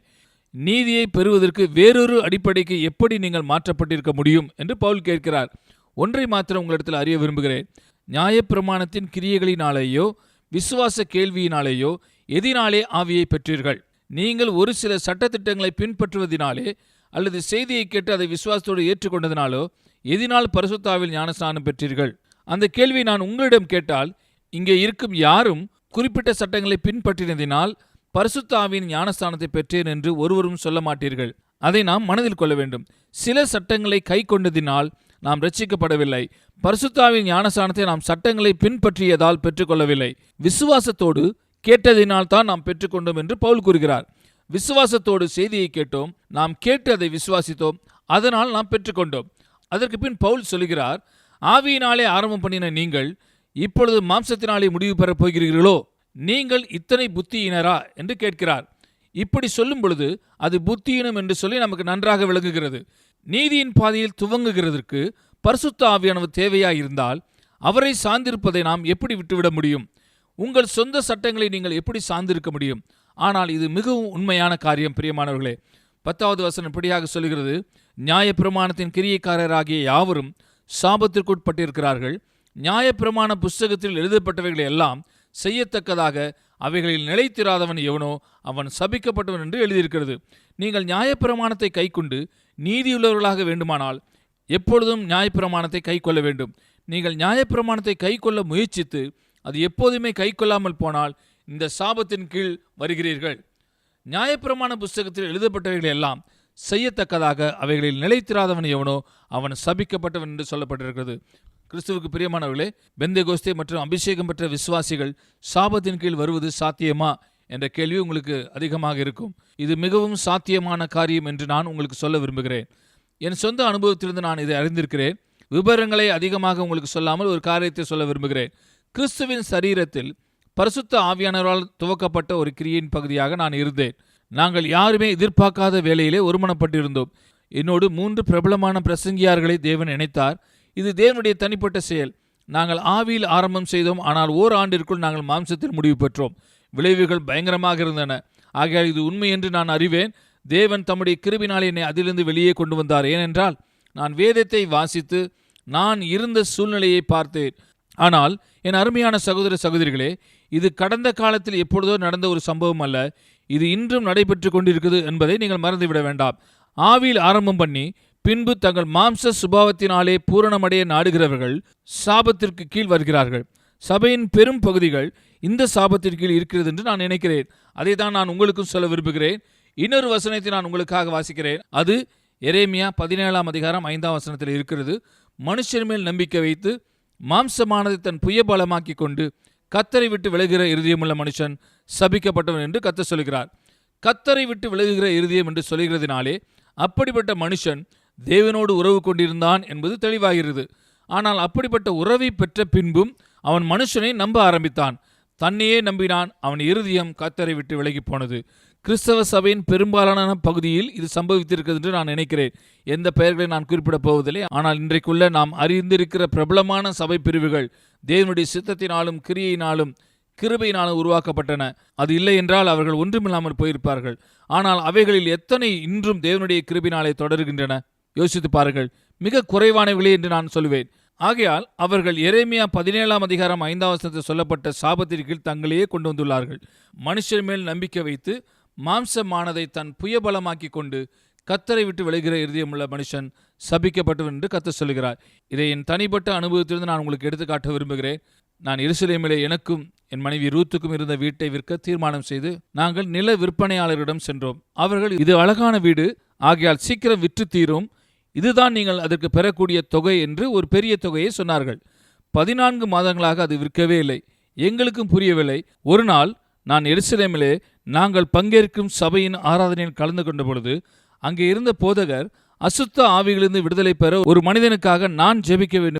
நீதியை பெறுவதற்கு வேறொரு அடிப்படைக்கு எப்படி நீங்கள் மாற்றப்பட்டிருக்க முடியும் என்று பவுல் கேட்கிறார். ஒன்றை மாத்திரம் உங்களிடத்தில் அறிய விரும்புகிறேன். நியாயப்பிரமாணத்தின் கிரியைகளினாலேயோ விசுவாச கேள்வியினாலேயோ எதினாலே ஆவியை பெற்றீர்கள்? நீங்கள் ஒரு சில சட்டத்திட்டங்களை பின்பற்றுவதினாலே அல்லது செய்தியை கேட்டு அதை விசுவாசத்தோடு ஏற்றுக்கொண்டதினாலோ எதினால் பரிசுத்த ஆவியில் ஞானஸ்நானம் பெற்றீர்கள்? அந்த கேள்வியை நான் உங்களிடம் கேட்டால், இங்கே இருக்கும் யாரும் குறிப்பிட்ட சட்டங்களை பின்பற்றினதினால் பரிசுத்த ஆவியின் ஞானஸ்தானத்தை பெற்றேன் என்று ஒருவரும் சொல்ல மாட்டீர்கள். அதை நாம் மனதில் கொள்ள வேண்டும். சில சட்டங்களை கை கொண்டதினால் நாம் ரட்சிக்கப்படவில்லை. பரிசுத்த ஆவியின் ஞானஸ்தானத்தை நாம் சட்டங்களை பின்பற்றியதால் பெற்றுக்கொள்ளவில்லை. விசுவாசத்தோடு கேட்டதினால் தான் நாம் பெற்றுக்கொண்டோம் என்று பவுல் கூறுகிறார். விசுவாசத்தோடு செய்தியை கேட்டோம், நாம் கேட்டு அதை விசுவாசித்தோம், அதனால் நாம் பெற்றுக்கொண்டோம். அதற்கு பின் பவுல் சொல்கிறார், ஆவியினாலே ஆரம்பம் பண்ணின நீங்கள் இப்பொழுது மாம்சத்தினாலே முடிவு பெறப் போகிறீர்களோ? நீங்கள் இத்தனை புத்தியினரா என்று கேட்கிறார். இப்படி சொல்லும் பொழுது அது புத்தியினம் என்று சொல்லி நமக்கு நன்றாக விளங்குகிறது. நீதியின் பாதையில் துவங்குகிறதற்கு பரிசுத்த ஆவியானவர் தேவையாயிருந்தால் அவரை சார்ந்திருப்பதை நாம் எப்படி விட்டுவிட முடியும்? உங்கள் சொந்த சட்டங்களை நீங்கள் எப்படி சார்ந்திருக்க முடியும்? ஆனால் இது மிகவும் உண்மையான காரியம். பிரியமானவர்களே, 10வது வசனம் இப்படியாக சொல்கிறது, நியாயப்பிரமாணத்தின் கிரியைக்காரராகிய யாவரும் சாபத்திற்குட்பட்டிருக்கிறார்கள். நியாயப்பிரமாண புஸ்தகத்தில் எழுதப்பட்டவைகளை எல்லாம் செய்யத்தக்கதாக அவைகளில் நிலைத்திராதவன் எவனோ அவன் சபிக்கப்பட்டவன் என்று எழுதியிருக்கிறது. நீங்கள் நியாயப்பிரமாணத்தை கைக்கொண்டு நீதியுள்ளவர்களாக வேண்டுமானால் எப்பொழுதும் நியாயப்பிரமாணத்தை கைக்கொள்ள வேண்டும். நீங்கள் நியாயப்பிரமாணத்தை கைக்கொள்ள முயற்சித்து அது எப்போதுமே கைக்கொள்ளாமல் போனால் இந்த சாபத்தின் கீழ் வருகிறீர்கள். நியாயப்பிரமாண புஸ்தகத்தில் எழுதப்பட்டவைகளை எல்லாம் செய்யத்தக்கதாக அவைகளில் நிலைத்திராதவன் எவனோ அவன் சபிக்கப்பட்டவன் என்று சொல்லப்பட்டிருக்கிறது. கிறிஸ்துவுக்கு பிரியமானவர்களே, பெந்தேகோஸ்தே மற்றும் அபிஷேகம் பெற்ற விசுவாசிகள் சாபத்தின் கீழ் வருவது சாத்தியமா என்ற கேள்வி உங்களுக்கு அதிகமாக இருக்கும். இது மிகவும் சாத்தியமான காரியம் என்று நான் உங்களுக்கு சொல்ல விரும்புகிறேன். என் சொந்த அனுபவத்திலிருந்து நான் இதை அறிந்திருக்கிறேன். விபரங்களை அதிகமாக உங்களுக்கு சொல்லாமல் ஒரு காரியத்தை சொல்ல விரும்புகிறேன். கிறிஸ்துவின் சரீரத்தில் பரிசுத்த ஆவியானவரால் துவக்கப்பட்ட ஒரு கிரியின் பகுதியாக நான் இருந்தேன். நாங்கள் யாருமே எதிர்பார்க்காத வேளையிலே ஒருமனப்பட்டிருந்தோம். என்னோடு 3 பிரபலமான பிரசங்கியார்களை தேவன் இணைத்தார். இது தேவனுடைய தனிப்பட்ட செயல். நாங்கள் ஆவியில் ஆரம்பம் செய்தோம், ஆனால் ஓராண்டிற்குள் நாங்கள் மாம்சத்தில் முடிவு பெற்றோம். விளைவுகள் பயங்கரமாக இருந்தன. ஆகையால் இது உண்மை என்று நான் அறிவேன். தேவன் தம்முடைய கிருபினால் என்னை அதிலிருந்து வெளியே கொண்டு வந்தார். ஏனென்றால் நான் வேதத்தை வாசித்து நான் இருந்த சூழ்நிலையை பார்த்தேன். ஆனால் என் அருமையான சகோதர சகோதரிகளே, இது கடந்த காலத்தில் எப்பொழுதோ நடந்த ஒரு சம்பவம் அல்ல. இது இன்றும் நடைபெற்று கொண்டிருக்கிறது என்பதை நீங்கள் மறந்துவிட வேண்டாம். ஆவியில் ஆரம்பம் பண்ணி பின்பு தங்கள் மாம்ச சுபாவத்தினாலே பூரணமடைய நாடுகிறவர்கள் சாபத்திற்கு கீழ் வருகிறார்கள். சபையின் பெரும் பகுதிகள் இந்த சாபத்திற்கு கீழ் இருக்கிறது என்று நான் நினைக்கிறேன். அதை தான் நான் உங்களுக்கும் சொல்ல விரும்புகிறேன். இன்னொரு வசனத்தை நான் உங்களுக்காக வாசிக்கிறேன். அது எரேமியா 17ஆம் அதிகாரம் 5ஆம் வசனத்தில் இருக்கிறது. மனுஷர் மேல் நம்பிக்கை வைத்து மாம்சமானதை தன் புயபலமாக்கி கொண்டு கத்தரை விட்டு விலகுகிற இருதயமுள்ள மனுஷன் சபிக்கப்பட்டவன் என்று கர்த்தர் சொல்கிறார். கத்தரை விட்டு விலகுகிற இருதயம் என்று சொல்கிறதினாலே அப்படிப்பட்ட மனுஷன் தேவனோடு உறவு கொண்டிருந்தான் என்பது தெளிவாகிறது. ஆனால் அப்படிப்பட்ட உறவை பெற்ற பின்பும் அவன் மனுஷனை நம்ப ஆரம்பித்தான். தன்னையே நம்பினான். அவன் இருதயம் கர்த்தரை விட்டு விலகி போனது. கிறிஸ்தவ சபையின் பெரும்பாலான பகுதியில் இது சம்பவித்திருக்கிறது என்று நான் நினைக்கிறேன். எந்த பெயர்களை நான் குறிப்பிடப் போவதில்லை. ஆனால் இன்றைக்குள்ள நாம் அறிந்திருக்கிற பிரபலமான சபை பிரிவுகள் தேவனுடைய சித்தத்தினாலும் கிரியையினாலும் கிருபையினாலும் உருவாக்கப்பட்டன. அது இல்லை என்றால் அவர்கள் ஒன்றுமில்லாமல் போயிருப்பார்கள். ஆனால் அவைகளில் எத்தனை இன்றும் தேவனுடைய கிருபையினாலே தொடர்கின்றன? யோசித்து பாருங்கள். மிக குறைவானவர்களே என்று நான் சொல்லுவேன். ஆகையால் அவர்கள் எரேமியா 17ஆம் அதிகாரம் 5ஆம் வசனத்தில் சொல்லப்பட்ட சாபத்திற்கு தங்களையே கொண்டு வந்துள்ளார்கள். மனுஷர் மேல் நம்பிக்கை வைத்து மாம்சமானதை தன் புயபலமாக்கி கொண்டு கர்த்தரை விட்டு விலகுகிற இருதயமுள்ள மனுஷன் சபிக்கப்பட்டவன் என்று கர்த்தர் சொல்கிறார். இதை என் தனிப்பட்ட அனுபவத்திலிருந்து நான் உங்களுக்கு எடுத்துக்காட்ட விரும்புகிறேன். நான் எருசலேமிலே எனக்கும் என் மனைவி ரூத்துக்கும் இருந்த வீட்டை விற்க தீர்மானம் செய்து நாங்கள் நில விற்பனையாளரிடம் சென்றோம். அவர்கள், இது அழகான வீடு, ஆகையால் சீக்கிரம் விற்று தீரும், இதுதான் நீங்கள் அதற்கு பெறக்கூடிய தொகை என்று ஒரு பெரிய தொகையை சொன்னார்கள். 14 மாதங்களாக அது விற்கவே இல்லை. எங்களுக்கும் புரியவில்லை. ஒரு நாள் நான் எருசலேமிலே நாங்கள் பங்கேற்கும் சபையின் ஆராதனையில் கலந்து கொண்ட பொழுது அங்கே இருந்த போதகர், அசுத்த ஆவிகளிலிருந்து விடுதலை பெற ஒரு மனிதனுக்காக நான் ஜெபிக்க வேண்டும்